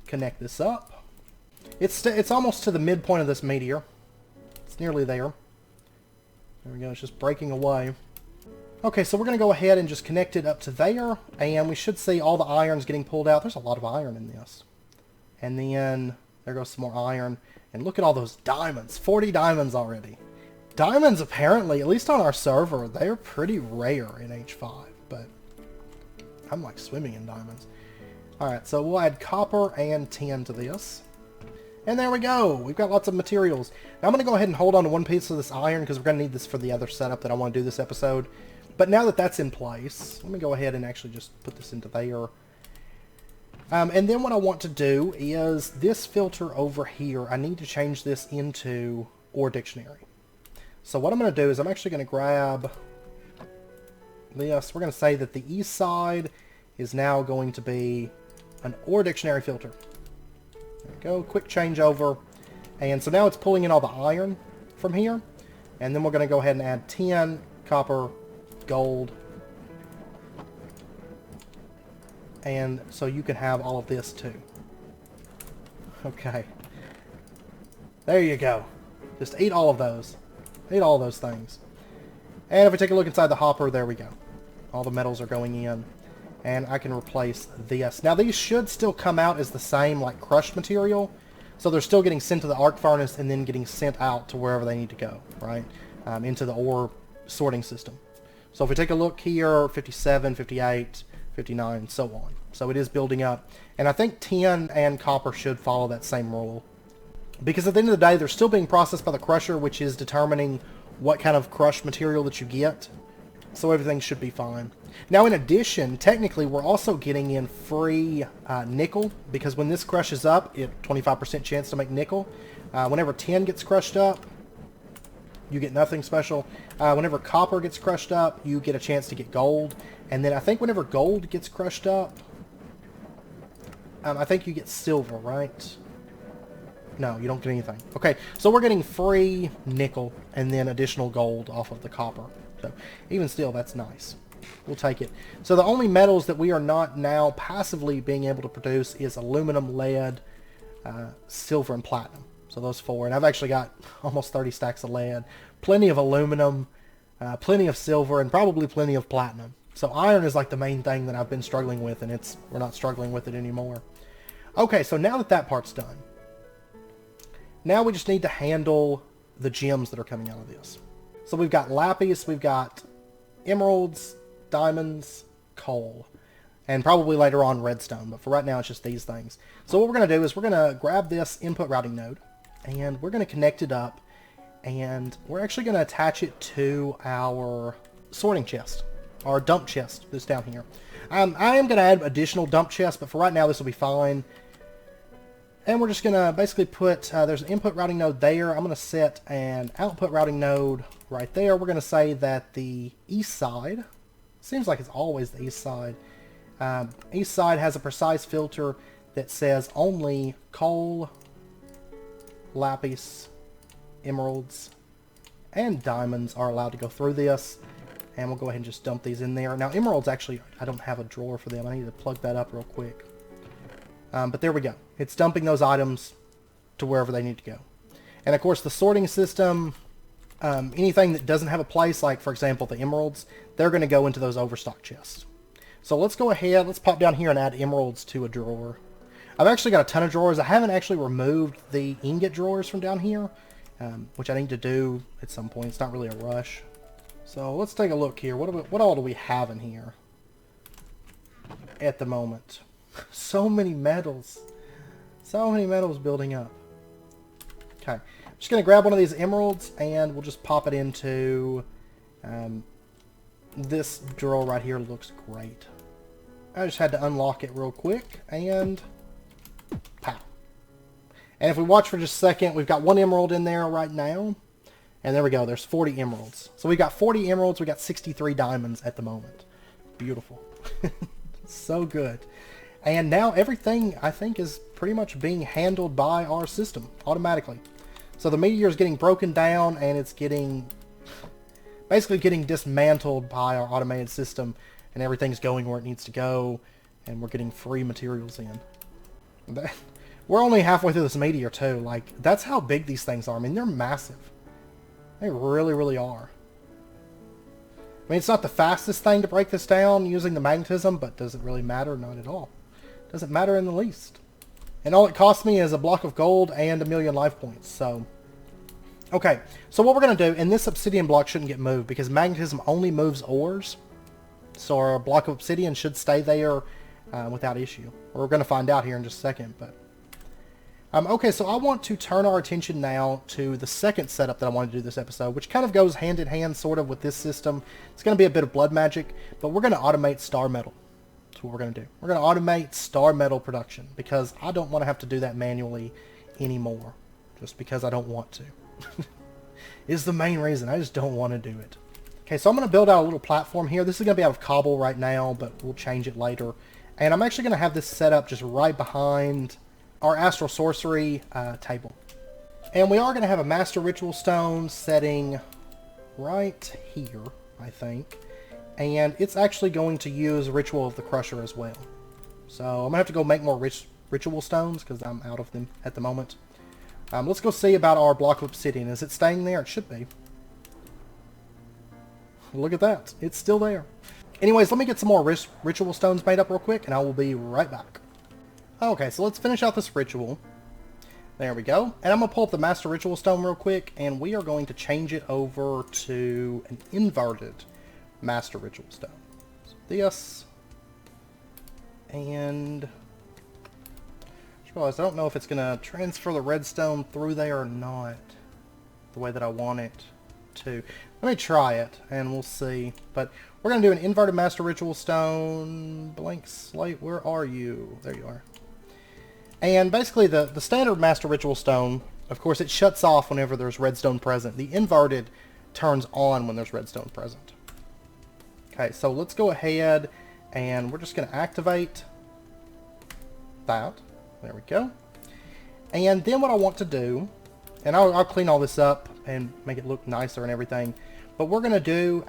connect this up. It's almost to the midpoint of this meteor. It's nearly there. There we go, it's just breaking away. Okay, so we're going to go ahead and just connect it up to there. And we should see all the irons getting pulled out. There's a lot of iron in this. And then there goes some more iron. And look at all those diamonds. 40 diamonds already. Diamonds, apparently, at least on our server, they're pretty rare in H5. But I'm like swimming in diamonds. Alright, so we'll add copper and tin to this. And there we go. We've got lots of materials. Now I'm going to go ahead and hold on to one piece of this iron because we're going to need this for the other setup that I want to do this episode. But now that that's in place, let me go ahead and actually just put this into there. And then what I want to do is this filter over here, I need to change this into ore dictionary. So what I'm going to do is I'm actually going to grab this. We're going to say that the east side is now going to be an ore dictionary filter. There we go, quick changeover. And so now it's pulling in all the iron from here. And then we're going to go ahead and add tin, copper, gold. And so you can have all of this too. Okay. There you go. Just eat all of those. Eat all of those things. And if we take a look inside the hopper, there we go. All the metals are going in. And I can replace this. Now these should still come out as the same, like, crushed material. So they're still getting sent to the arc furnace and then getting sent out to wherever they need to go, right? Into the ore sorting system. So if we take a look here, 57, 58, 59, so on. So it is building up. And I think tin and copper should follow that same rule. Because at the end of the day, they're still being processed by the crusher, which is determining what kind of crushed material that you get. So everything should be fine. Now in addition, technically we're also getting in free nickel, because when this crushes up, it 25% chance to make nickel. Whenever tin gets crushed up, you get nothing special. Whenever copper gets crushed up, you get a chance to get gold. And then I think whenever gold gets crushed up, I think you get silver, right? No, you don't get anything. Okay, so we're getting free nickel and then additional gold off of the copper. So even still, that's nice. We'll take it. So the only metals that we are not now passively being able to produce is aluminum, lead, silver, and platinum. So those 4. And I've actually got almost 30 stacks of lead. Plenty of aluminum, plenty of silver, and probably plenty of platinum. So iron is like the main thing that I've been struggling with, and we're not struggling with it anymore. Okay, so now that part's done, now we just need to handle the gems that are coming out of this. So we've got lapis, we've got emeralds, diamonds, coal, and probably later on redstone, but for right now it's just these things. So what we're going to do is we're going to grab this input routing node, and we're going to connect it up, and we're actually going to attach it to our sorting chest, our dump chest that's down here. I am going to add additional dump chests, but for right now this will be fine. And we're just going to basically put, there's an input routing node there. I'm going to set an output routing node right there. We're going to say that the east side, seems like it's always the east side, east side has a precise filter that says only coal, lapis, emeralds, and diamonds are allowed to go through this. And we'll go ahead and just dump these in there. Now emeralds, actually, I don't have a drawer for them. I need to plug that up real quick. But there we go. It's dumping those items to wherever they need to go. And of course the sorting system, anything that doesn't have a place, like for example the emeralds, they're going to go into those overstock chests. So let's go ahead, let's pop down here and add emeralds to a drawer. I've actually got a ton of drawers. I haven't actually removed the ingot drawers from down here, which I need to do at some point. It's not really a rush. So let's take a look here. What all do we have in here at the moment? So many metals. So many metals building up. Okay. I'm just going to grab one of these emeralds and we'll just pop it into this drawer right here. Looks great. I just had to unlock it real quick and pow. And if we watch for just a second, we've got 1 emerald in there right now. And there we go. There's 40 emeralds. So we got 40 emeralds. We got 63 diamonds at the moment. Beautiful. So good. And now everything, I think, is pretty much being handled by our system automatically. So the meteor is getting broken down and it's basically getting dismantled by our automated system, and everything's going where it needs to go, and we're getting free materials in. We're only halfway through this meteor too. Like, that's how big these things are. I mean, they're massive. They really, really are. I mean, it's not the fastest thing to break this down using the magnetism, but does it really matter? Not at all. Doesn't matter in the least. And all it cost me is a block of gold and 1,000,000 life points. So, okay. So what we're going to do, and this obsidian block shouldn't get moved because magnetism only moves ores. So our block of obsidian should stay there without issue. We're going to find out here in just a second. But okay, so I want to turn our attention now to the second setup that I want to do this episode, which kind of goes hand in hand sort of with this system. It's going to be a bit of blood magic, but we're going to automate star metal. That's what we're going to do. We're going to automate star metal production because I don't want to have to do that manually anymore. Just because I don't want to. Is the main reason. I just don't want to do it. Okay, so I'm going to build out a little platform here. This is going to be out of cobble right now, but we'll change it later. And I'm actually going to have this set up just right behind our astral sorcery table. And we are going to have a master ritual stone setting right here, I think. And it's actually going to use Ritual of the Crusher as well. So I'm going to have to go make more ritual stones because I'm out of them at the moment. Let's go see about our block of obsidian. Is it staying there? It should be. Look at that. It's still there. Anyways, let me get some more ritual stones made up real quick and I will be right back. Okay, so let's finish out this ritual. There we go. And I'm going to pull up the master ritual stone real quick and we are going to change it over to an inverted master ritual stone. So this, and I just realized I don't know if it's going to transfer the redstone through there or not the way that I want it to. Let me try it and we'll see. But we're going to do an inverted master ritual stone. Blank slate, where are you? There you are. And basically the standard master ritual stone, of course, it shuts off whenever there's redstone present. The inverted turns on when there's redstone present. Okay, so let's go ahead and we're just going to activate that. There we go. And then what I want to do, and I'll clean all this up and make it look nicer and everything, but we're going to do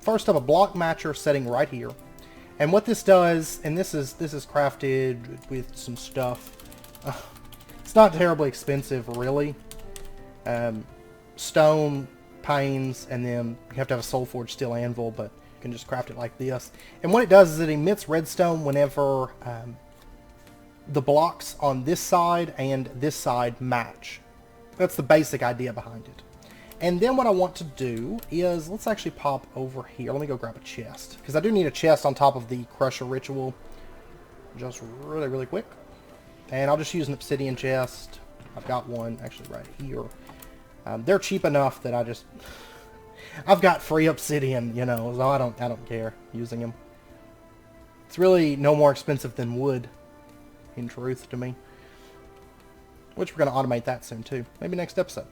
first up a block matcher setting right here. And what this does, and this is crafted with some stuff. It's not terribly expensive, really. Stone, panes, and then you have to have a soul forged steel anvil, but you can just craft it like this. And what it does is it emits redstone whenever the blocks on this side and this side match. That's the basic idea behind it. And then what I want to do is, let's actually pop over here. Let me go grab a chest, because I do need a chest on top of the Crusher Ritual, just really, really quick. And I'll just use an Obsidian Chest. I've got one actually right here. They're cheap enough that I've got free obsidian, you know, so I don't care using them. It's really no more expensive than wood, in truth, to me. Which we're going to automate that soon too. Maybe next episode.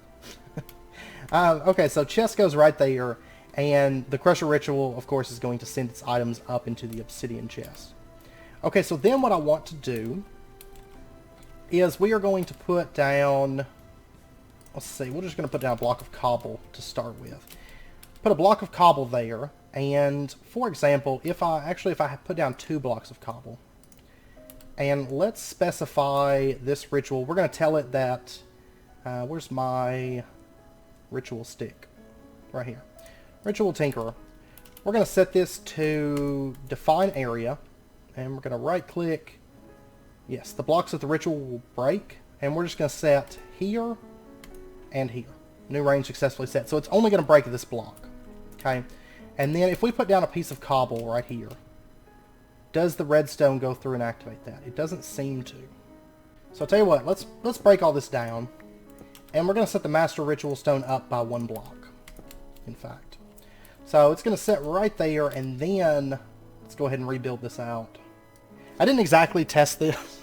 Okay, so chest goes right there, and the Crusher Ritual, of course, is going to send its items up into the Obsidian Chest. Okay, so then what I want to do is we are going to put down, let's see, we're just going to put down a block of cobble to start with. Put a block of cobble there, and for example, if I put down 2 blocks of cobble, and let's specify this ritual, we're going to tell it that, where's my ritual stick? Right here. Ritual Tinkerer. We're going to set this to define area, and we're going to right click. Yes, the blocks of the ritual will break, and we're just going to set here and here. New range successfully set. So it's only going to break this block. Okay? And then if we put down a piece of cobble right here, does the redstone go through and activate that? It doesn't seem to. So I'll tell you what, let's break all this down, and we're going to set the Master Ritual Stone up by 1 block, in fact. So it's going to set right there, and then let's go ahead and rebuild this out. I didn't exactly test this.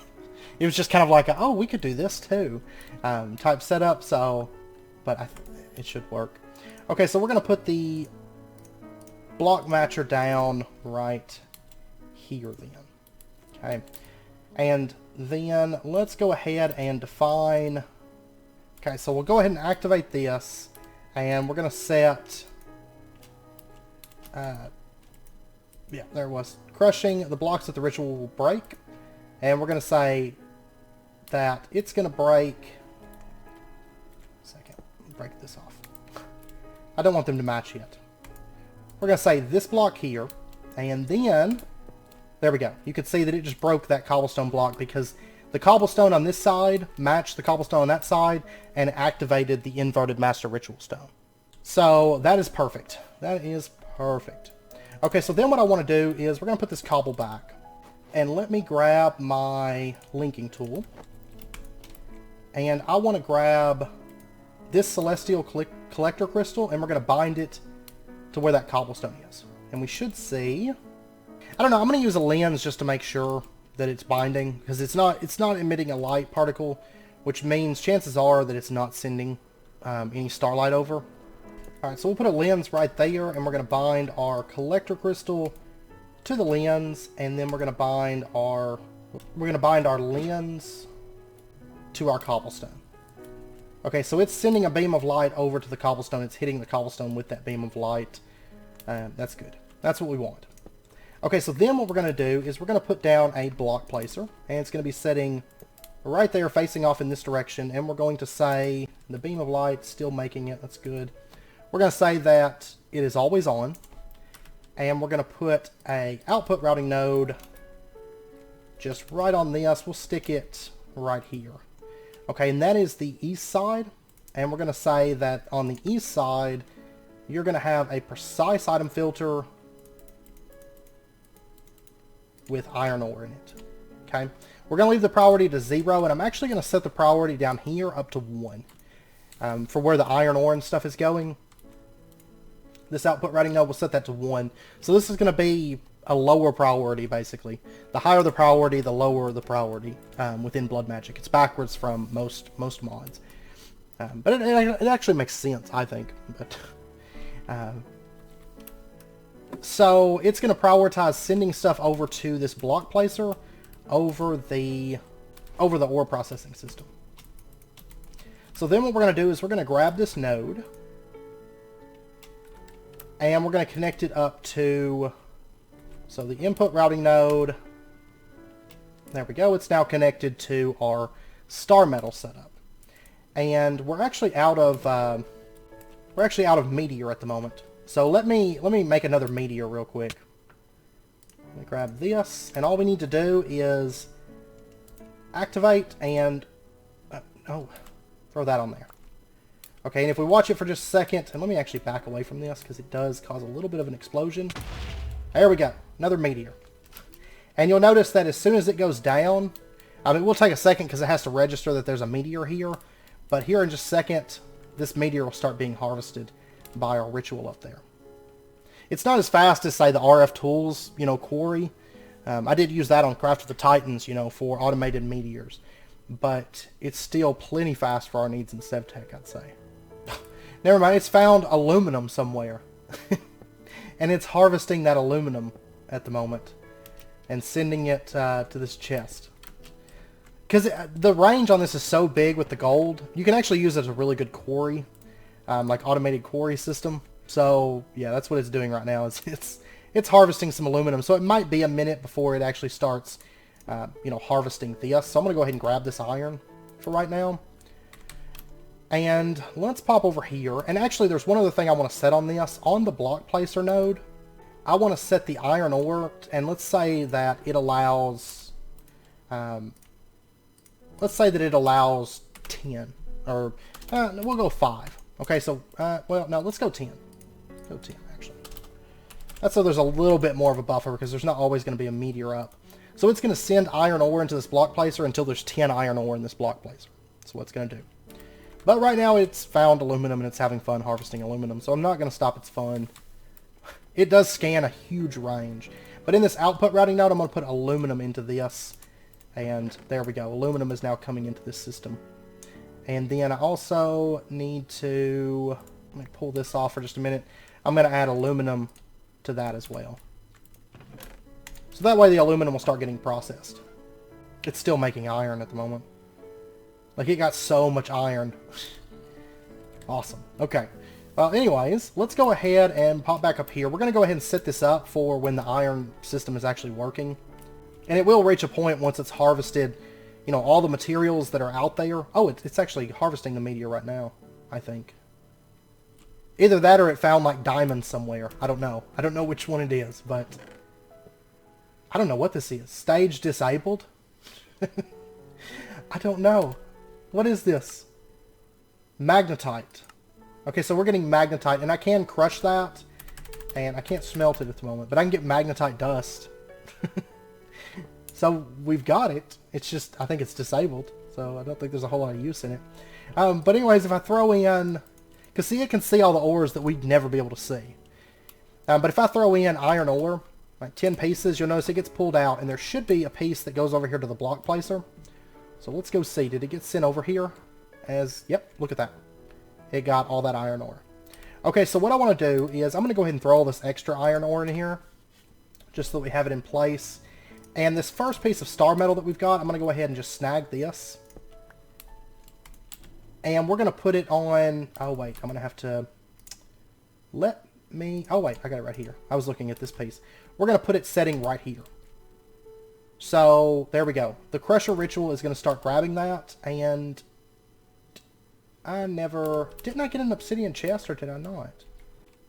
It was just kind of like, oh, we could do this too, type setup. So, but it should work. Okay, so we're going to put the block matcher down right here then. Okay, and then let's go ahead and define. Okay, so we'll go ahead and activate this, and we're going to set. Yeah, there it was. Crushing the blocks that the ritual will break. And we're going to say that it's going to break... Second. Break this off. I don't want them to match yet. We're going to say this block here. And then... There we go. You could see that it just broke that cobblestone block because the cobblestone on this side matched the cobblestone on that side and activated the inverted Master Ritual Stone. So that is perfect. That is perfect. Okay, so then what I want to do is we're going to put this cobble back. And let me grab my linking tool. And I want to grab this Celestial Collector Crystal, and we're going to bind it to where that cobblestone is. And we should see... I don't know, I'm going to use a lens just to make sure that it's binding, because it's not emitting a light particle, which means chances are that it's not sending any starlight over. Alright, so we'll put a lens right there, and we're going to bind our collector crystal to the lens, and then we're going to bind our lens to our cobblestone. Okay, so it's sending a beam of light over to the cobblestone. It's hitting the cobblestone with that beam of light. That's good. That's what we want. Okay, so then what we're going to do is we're going to put down a block placer, and it's going to be setting right there facing off in this direction, and we're going to say the beam of light still making it. That's good. We're going to say that it is always on, and we're going to put a output routing node just right on this. We'll stick it right here. Okay, and that is the east side, and we're going to say that on the east side, you're going to have a precise item filter with iron ore in it. Okay, we're going to leave the priority to 0, and I'm actually going to set the priority down here up to 1 for where the iron ore and stuff is going. This output routing node will set that to 1. So this is going to be a lower priority, basically. The higher the priority, the lower the priority within Blood Magic. It's backwards from most mods. But it actually makes sense, I think. But so it's going to prioritize sending stuff over to this block placer over the ore processing system. So then what we're going to do is we're going to grab this node, and we're going to connect it up to, so the input routing node, there we go, it's now connected to our star metal setup. And we're actually out of meteor at the moment. So let me make another meteor real quick. Let me grab this, and all we need to do is activate and throw that on there. Okay, and if we watch it for just a second, and let me actually back away from this because it does cause a little bit of an explosion. There we go, another meteor. And you'll notice that as soon as it goes down, I mean, we'll take a second because it has to register that there's a meteor here, but here in just a second, this meteor will start being harvested by our ritual up there. It's not as fast as, say, the RF tools, quarry. I did use that on Craft of the Titans, for automated meteors. But it's still plenty fast for our needs in SevTech, I'd say. Never mind, it's found aluminum somewhere. And it's harvesting that aluminum at the moment. And sending it to this chest. Because the range on this is so big with the gold, you can actually use it as a really good quarry. Like automated quarry system. So, yeah, that's what it's doing right now. It's harvesting some aluminum. So it might be a minute before it actually starts, harvesting this. So I'm going to go ahead and grab this iron for right now. And let's pop over here. And actually, there's one other thing I want to set on this. On the block placer node, I want to set the iron ore. And let's say that it allows... let's say that it allows 10. Or, we'll go 5. Okay, so, well, no, let's go 10. Go 10, actually. That's so there's a little bit more of a buffer because there's not always going to be a meteor up. So it's going to send iron ore into this block placer until there's 10 iron ore in this block placer. That's what it's going to do. But right now it's found aluminum and it's having fun harvesting aluminum, so I'm not going to stop its fun. It does scan a huge range. But in this output routing node, I'm going to put aluminum into this. And there we go. Aluminum is now coming into this system. And then I also need to... Let me pull this off for just a minute. I'm going to add aluminum to that as well. So that way the aluminum will start getting processed. It's still making iron at the moment. Like, it got so much iron. Awesome. Okay. Well, anyways, let's go ahead and pop back up here. We're going to go ahead and set this up for when the iron system is actually working. And it will reach a point once it's harvested, all the materials that are out there. Oh, it's actually harvesting the meteor right now, I think. Either that or it found, like, diamonds somewhere. I don't know. I don't know which one it is, but... I don't know what this is. Stage disabled? I don't know. What is this? Magnetite. Okay, so we're getting magnetite, and I can crush that, and I can't smelt it at the moment, but I can get magnetite dust. So we've got it. It's just, I think it's disabled, so I don't think there's a whole lot of use in it. But anyways, if I throw in... Because see, it can see all the ores that we'd never be able to see. But if I throw in iron ore, like 10 pieces, you'll notice it gets pulled out, and there should be a piece that goes over here to the block placer. So let's go see. Did it get sent over here? Yep, look at that. It got all that iron ore. Okay, so what I want to do is I'm going to go ahead and throw all this extra iron ore in here, just so that we have it in place. And this first piece of star metal that we've got, I'm going to go ahead and just snag this. And we're going to put it on... Oh, wait. I'm going to have to... Oh, wait. I got it right here. I was looking at this piece. We're going to put it setting right here. So, there we go. The Crusher Ritual is going to start grabbing that. And... Didn't I get an Obsidian Chest, or did I not?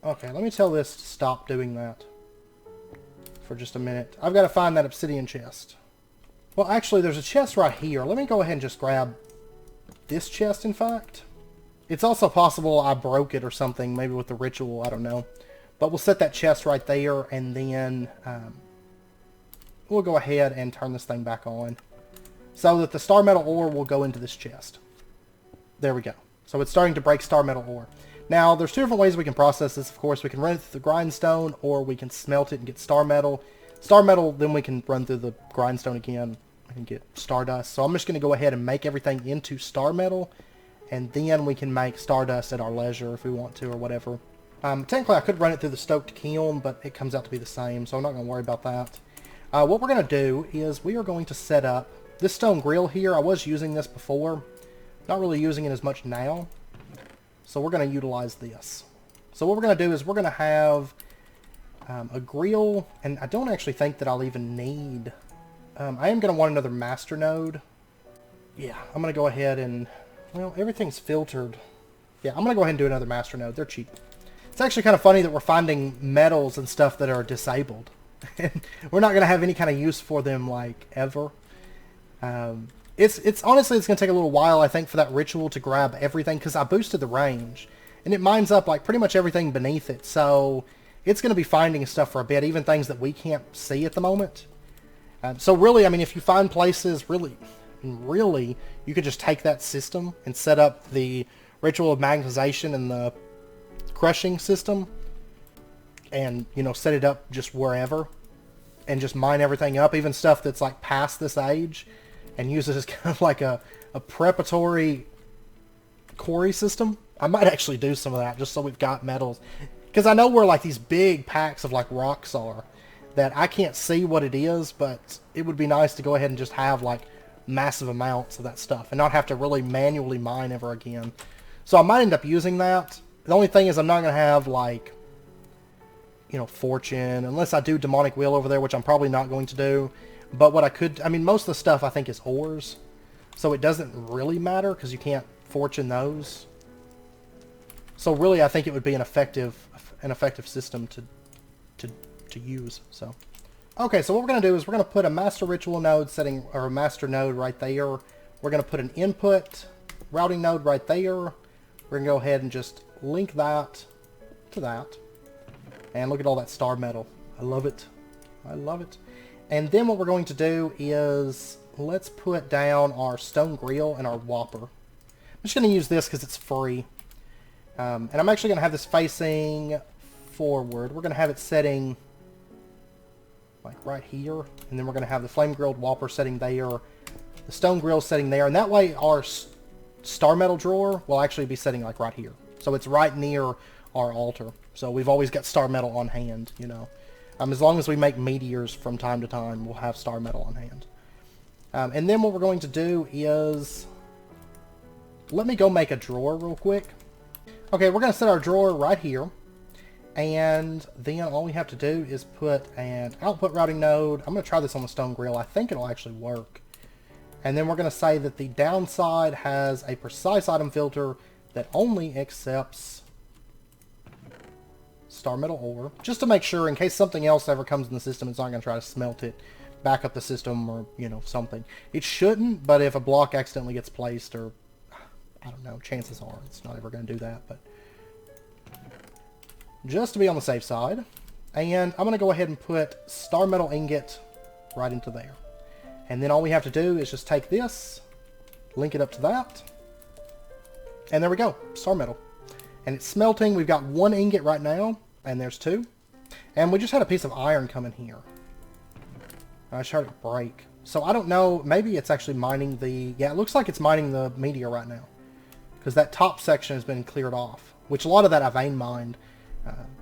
Okay, let me tell this to stop doing that. For just a minute. I've got to find that Obsidian Chest. Well, actually, there's a chest right here. Let me go ahead and just grab... this chest, in fact. It's also possible I broke it or something, maybe with the ritual, I don't know. But we'll set that chest right there, and then we'll go ahead and turn this thing back on. So that the star metal ore will go into this chest. There we go. So it's starting to break star metal ore. Now, there's two different ways we can process this, of course. We can run it through the grindstone, or we can smelt it and get star metal. Star metal, then we can run through the grindstone again and get stardust. So I'm just going to go ahead and make everything into star metal, and then we can make stardust at our leisure if we want to, or whatever. Technically I could run it through the stoked kiln, but it comes out to be the same, so I'm not going to worry about that. What we're going to do is we are going to set up this stone grill here. I was using this before, not really using it as much now, so we're going to utilize this. So what we're going to do is we're going to have a grill, and I don't actually think that I'll even need... I am going to want another master node. Yeah, I'm going to go ahead and... Well, everything's filtered. Yeah, I'm going to go ahead and do another master node. They're cheap. It's actually kind of funny that we're finding metals and stuff that are disabled. We're not going to have any kind of use for them, like, ever. It's honestly, it's going to take a little while, I think, for that ritual to grab everything, because I boosted the range. And it mines up, like, pretty much everything beneath it. So it's going to be finding stuff for a bit, even things that we can't see at the moment. So really, I mean, if you find places, really, you could just take that system and set up the ritual of magnetization and the crushing system and, you know, set it up just wherever and just mine everything up, even stuff that's like past this age, and use it as kind of like a preparatory quarry system. I might actually do some of that just so we've got metals, because I know where like these big packs of like rocks are that I can't see what it is, but it would be nice to go ahead and just have like massive amounts of that stuff and not have to really manually mine ever again. So I might end up using that. The only thing is I'm not going to have like, you know, fortune, unless I do demonic wheel over there, which I'm probably not going to do. But what I could, I mean, most of the stuff I think is ores, so it doesn't really matter because you can't fortune those. So really, I think it would be an effective system to use. So, okay, so what we're going to do is we're going to put a master ritual node setting, or a master node right there. We're going to put an input routing node right there. We're going to go ahead and just link that to that. And look at all that star metal. I love it. I love it. And then what we're going to do is, let's put down our stone grille and our whopper. I'm just going to use this because it's free. And I'm actually going to have this facing forward. We're going to have it setting like right here. And then we're going to have the flame grilled whopper setting there. The stone grill setting there. And that way our star metal drawer will actually be setting like right here. So it's right near our altar. So we've always got star metal on hand, you know. As long as we make meteors from time to time, we'll have star metal on hand. And then what we're going to do is... Let me go make a drawer real quick. Okay, we're going to set our drawer right here. And then all we have to do is put an output routing node. I'm going to try this on the stone grill. I think it'll actually work. And then we're going to say that the downside has a precise item filter that only accepts star metal ore, just to make sure in case something else ever comes in the system, it's not going to try to smelt it, back up the system, or, you know, something. It shouldn't, but if a block accidentally gets placed, or, I don't know, chances are it's not ever going to do that, but just to be on the safe side. And I'm going to go ahead and put star metal ingot right into there. And then all we have to do is just take this, link it up to that, and there we go, star metal. And it's smelting. We've got one ingot right now, and there's two. And we just had a piece of iron come in here. I just heard it break. So I don't know, maybe it's actually mining the... Yeah, it looks like it's mining the meteor right now. Because that top section has been cleared off. Which a lot of that I vein mined,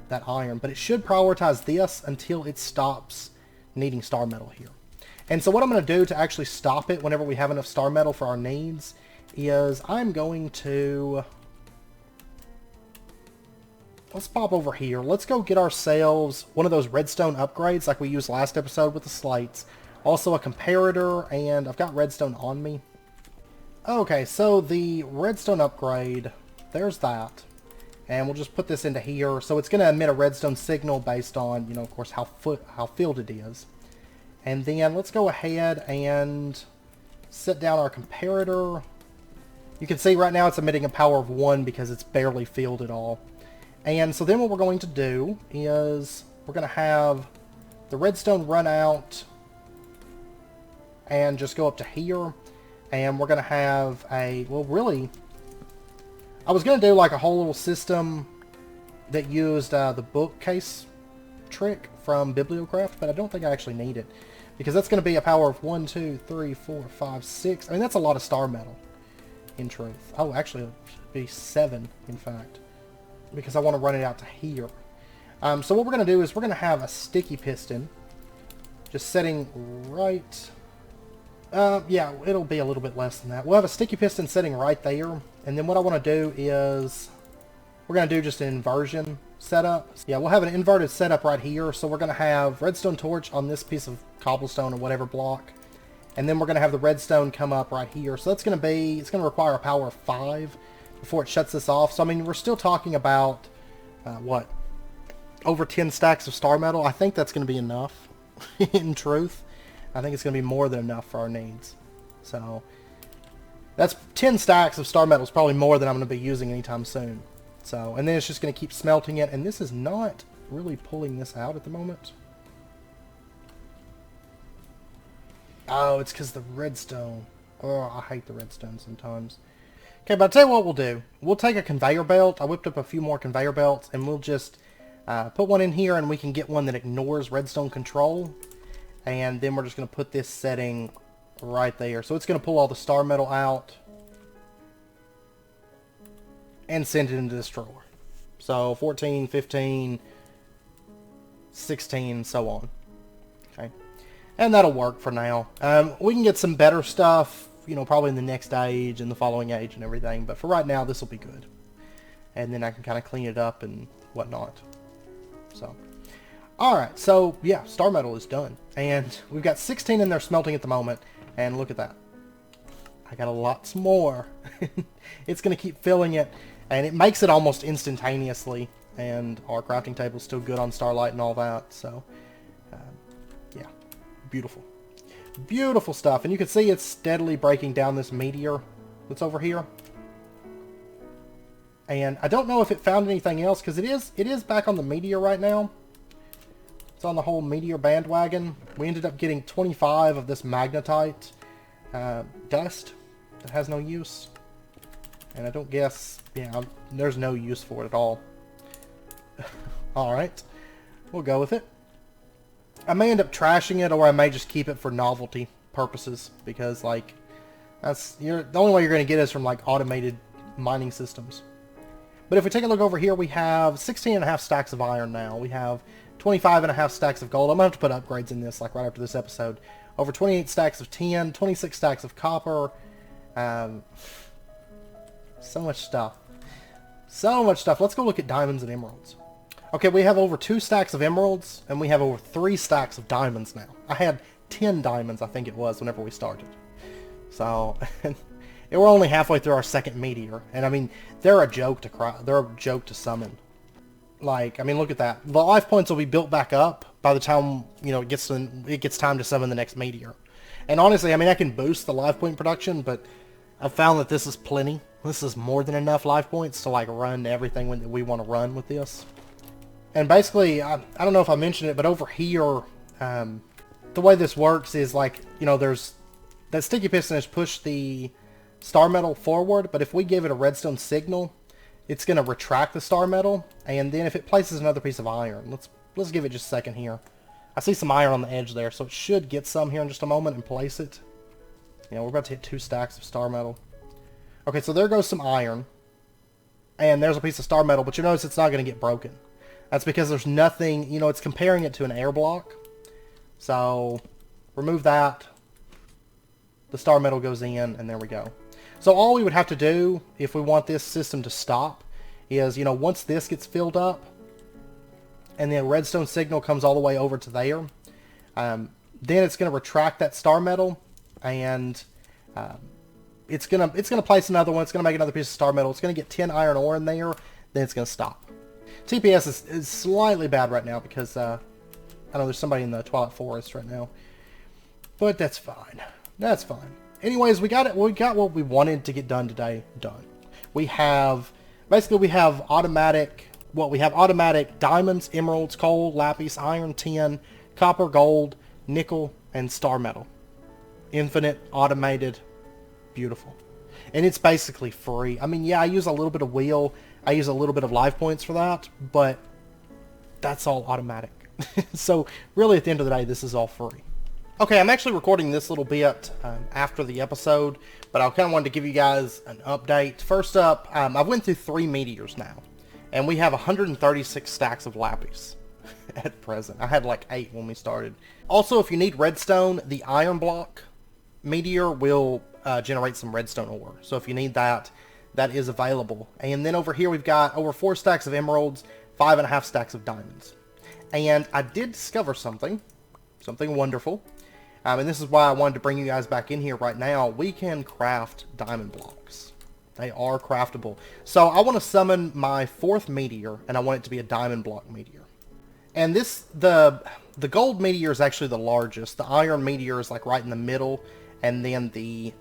that iron. But it should prioritize this until it stops needing star metal here. And so what I'm going to do to actually stop it whenever we have enough star metal for our needs is I'm going to... Let's pop over here. Let's go get ourselves one of those redstone upgrades like we used last episode with the slates. Also a comparator, and I've got redstone on me. Okay, so the redstone upgrade, there's that. And we'll just put this into here. So it's going to emit a redstone signal based on, you know, of course, how filled it is. And then let's go ahead and set down our comparator. You can see right now it's emitting a power of 1 because it's barely filled at all. And so then what we're going to do is we're going to have the redstone run out and just go up to here. And we're going to have a, well, really, I was going to do like a whole little system that used the bookcase trick from Bibliocraft, but I don't think I actually need it. Because that's going to be a power of 1, 2, 3, 4, 5, 6. I mean, that's a lot of star metal, in truth. Oh, actually, it should be 7, in fact. Because I want to run it out to here. So what we're going to do is we're going to have a sticky piston just setting right... yeah, it'll be a little bit less than that. We'll have a sticky piston setting right there. And then what I want to do is we're going to do just an inversion setup. Yeah, we'll have an inverted setup right here. So we're going to have redstone torch on this piece of cobblestone or whatever block. And then we're going to have the redstone come up right here. So that's going to be, it's going to require a power of 5 before it shuts this off. So, I mean, we're still talking about, what, over 10 stacks of star metal. I think that's going to be enough, in truth. I think it's going to be more than enough for our needs. So, that's 10 stacks of star metal is probably more than I'm going to be using anytime soon. So, and then it's just going to keep smelting it. And this is not really pulling this out at the moment. Oh, it's because the redstone. Oh, I hate the redstone sometimes. Okay, but I'll tell you what we'll do. We'll take a conveyor belt. I whipped up a few more conveyor belts, and we'll just put one in here, and we can get one that ignores redstone control. And then we're just going to put this setting right there. So it's going to pull all the star metal out and send it into this drawer. So 14, 15, 16, so on. Okay. And that'll work for now. We can get some better stuff, you know, probably in the next age and the following age and everything. But for right now, this will be good. And then I can kind of clean it up and whatnot. So, alright. So, yeah, star metal is done. And we've got 16 in there smelting at the moment. And look at that. I got a lot more. It's going to keep filling it. And it makes it almost instantaneously. And our crafting table is still good on Starlight and all that. So, yeah. Beautiful. Beautiful stuff. And you can see it's steadily breaking down this meteor that's over here. And I don't know if it found anything else, because it is back on the meteor right now. It's on the whole meteor bandwagon. We ended up getting 25 of this Magnetite Dust that has no use. And I don't guess, yeah, there's no use for it at all. Alright. We'll go with it. I may end up trashing it, or I may just keep it for novelty purposes, because, like, the only way you're going to get is from, like, automated mining systems. But if we take a look over here, we have 16.5 stacks of iron now. We have 25.5 stacks of gold. I'm going to have to put upgrades in this, like, right after this episode. Over 28 stacks of tin, 26 stacks of copper. So much stuff. So much stuff. Let's go look at diamonds and emeralds. Okay, we have over 2 stacks of emeralds, and we have over 3 stacks of diamonds now. I had 10 diamonds, I think it was, whenever we started. So, and we're only halfway through our second meteor. And I mean, they're a joke to summon. Like, I mean, look at that. The life points will be built back up by the time, you know, it gets time to summon the next meteor. And honestly, I mean, I can boost the life point production, but I've found that this is plenty. This is more than enough life points to, like, run everything that we want to run with this. And basically, I don't know if I mentioned it, but over here, the way this works is, like, you know, there's that sticky piston has pushed the star metal forward, but if we give it a redstone signal, it's going to retract the star metal, and then if it places another piece of iron, let's give it just a second here. I see some iron on the edge there, so it should get some here in just a moment and place it. You know, we're about to hit 2 stacks of star metal. Okay, so there goes some iron, and there's a piece of star metal, but you notice it's not going to get broken. That's because there's nothing, you know, it's comparing it to an air block. So, remove that. The star metal goes in, and there we go. So all we would have to do, if we want this system to stop, is, you know, once this gets filled up, and the redstone signal comes all the way over to there, then it's going to retract that star metal, and it's gonna place another one. It's going to make another piece of star metal. It's going to get 10 iron ore in there, then it's going to stop. TPS is slightly bad right now because I know there's somebody in the Twilight Forest right now, but that's fine. That's fine. Anyways, we got it. We got what we wanted to get done today. Done. We have automatic. Well, we have automatic diamonds, emeralds, coal, lapis, iron, tin, copper, gold, nickel, and star metal. Infinite, automated, beautiful, and it's basically free. I mean, yeah, I use a little bit of wheel. I use a little bit of life points for that, but that's all automatic. So really at the end of the day, this is all free. Okay, I'm actually recording this little bit after the episode, but I kind of wanted to give you guys an update. First up, I went through 3 meteors now, and we have 136 stacks of lapis at present. I had like 8 when we started. Also, if you need redstone, the iron block meteor will generate some redstone ore. So if you need that, that is available. And then over here we've got over 4 stacks of emeralds, 5.5 stacks of diamonds. And I did discover something wonderful. And this is why I wanted to bring you guys back in here right now. We can craft diamond blocks. They are craftable. So I want to summon my 4th meteor, and I want it to be a diamond block meteor. And this, the gold meteor is actually the largest. The iron meteor is like right in the middle, and then the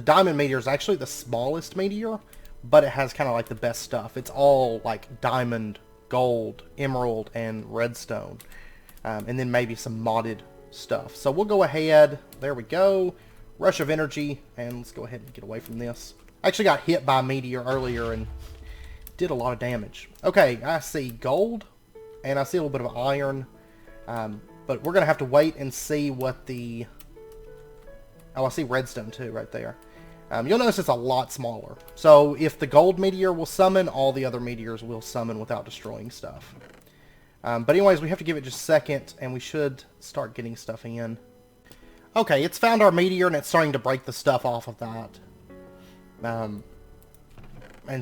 diamond meteor is actually the smallest meteor, but it has kind of like the best stuff. It's all like diamond, gold, emerald, and redstone, and then maybe some modded stuff. So we'll go ahead. There we go. Rush of energy, and let's go ahead and get away from this. I actually got hit by a meteor earlier and did a lot of damage. Okay, I see gold. And I see a little bit of iron, but we're going to have to wait and see what the... Oh, I see redstone too right there. You'll notice it's a lot smaller. So if the gold meteor will summon, all the other meteors will summon without destroying stuff. But anyways, we have to give it just a second, and we should start getting stuff in. Okay, it's found our meteor, and it's starting to break the stuff off of that. And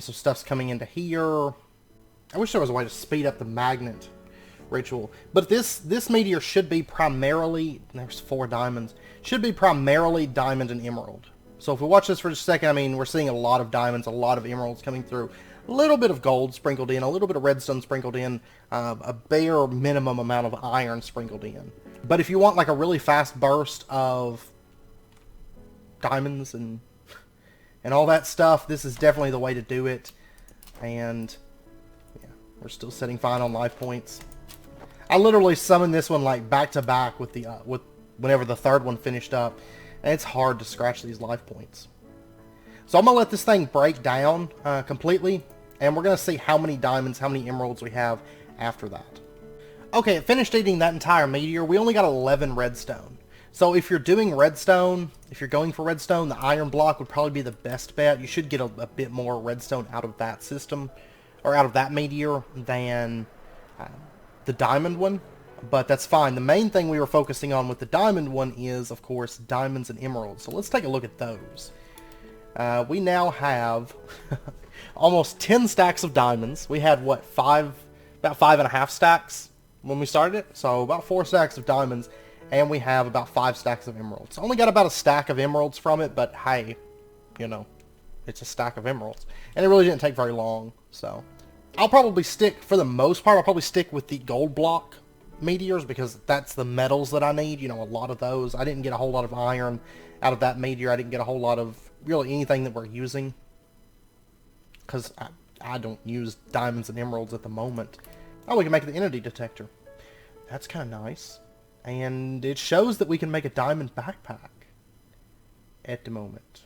some stuff's coming into here. I wish there was a way to speed up the magnet ritual. But this meteor should be primarily... There's 4 diamonds. Should be primarily diamond and emerald. So if we watch this for just a second, I mean, we're seeing a lot of diamonds, a lot of emeralds coming through. A little bit of gold sprinkled in, a little bit of redstone sprinkled in, a bare minimum amount of iron sprinkled in. But if you want like a really fast burst of diamonds and all that stuff, this is definitely the way to do it. And... we're still setting fine on life points. I literally summoned this one like back to back with the whenever the 3rd one finished up, and it's hard to scratch these life points. So I'm gonna let this thing break down completely, and we're gonna see how many diamonds, how many emeralds we have after that. Okay, it finished eating that entire meteor. We only got 11 redstone. So if you're doing redstone, if you're going for redstone, the iron block would probably be the best bet. You should get a bit more redstone out of that system, or out of that meteor, than the diamond one, but that's fine. The main thing we were focusing on with the diamond one is, of course, diamonds and emeralds. So let's take a look at those. We now have almost 10 stacks of diamonds. We had, what, about 5.5 stacks when we started it? So about 4 stacks of diamonds, and we have about 5 stacks of emeralds. Only got about a stack of emeralds from it, but hey, you know, it's a stack of emeralds. And it really didn't take very long, so... I'll probably stick, for the most part, I'll probably stick with the gold block meteors, because that's the metals that I need, you know, a lot of those. I didn't get a whole lot of iron out of that meteor. I didn't get a whole lot of, really, anything that we're using, because I don't use diamonds and emeralds at the moment. Oh, we can make the entity detector. That's kind of nice. And it shows that we can make a diamond backpack at the moment.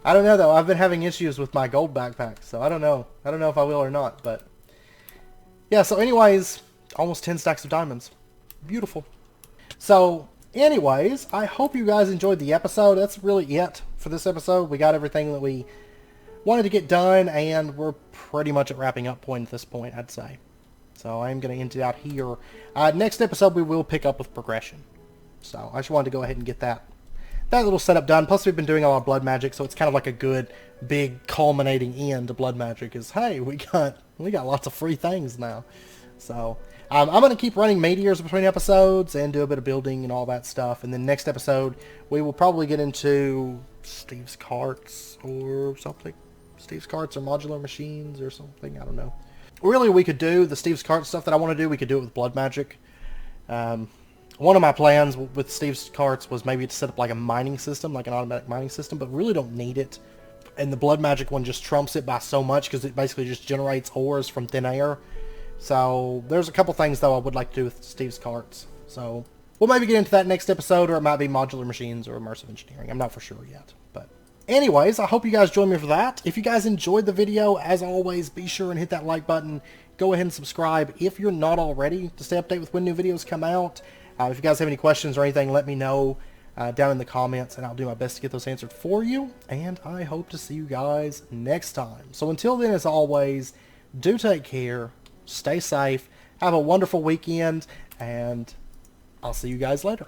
I don't know, though. I've been having issues with my gold backpack, so I don't know. I don't know if I will or not, but... Yeah, so anyways, almost 10 stacks of diamonds. Beautiful. So, anyways, I hope you guys enjoyed the episode. That's really it for this episode. We got everything that we wanted to get done, and we're pretty much at wrapping up point at this point, I'd say. So I'm going to end it out here. Next episode, we will pick up with progression. So I just wanted to go ahead and get that little setup done. Plus, we've been doing a lot of blood magic, so it's kind of like a good, big, culminating end to blood magic. Is hey, we got lots of free things now. So I'm going to keep running meteors between episodes and do a bit of building and all that stuff. And then next episode, we will probably get into Steve's carts or something. Steve's carts or modular machines or something. I don't know. Really, we could do the Steve's cart stuff that I want to do. We could do it with blood magic. One of my plans with Steve's carts was maybe to set up like a mining system, like an automatic mining system, but really don't need it. And the blood magic one just trumps it by so much because it basically just generates ores from thin air. So there's a couple things, though, I would like to do with Steve's carts. So we'll maybe get into that next episode, or it might be modular machines or immersive engineering. I'm not for sure yet. But anyways, I hope you guys join me for that. If you guys enjoyed the video, as always, be sure and hit that like button. Go ahead and subscribe if you're not already to stay updated with when new videos come out. If you guys have any questions or anything, let me know down in the comments, and I'll do my best to get those answered for you. And I hope to see you guys next time. So until then, as always, do take care, stay safe, have a wonderful weekend, and I'll see you guys later.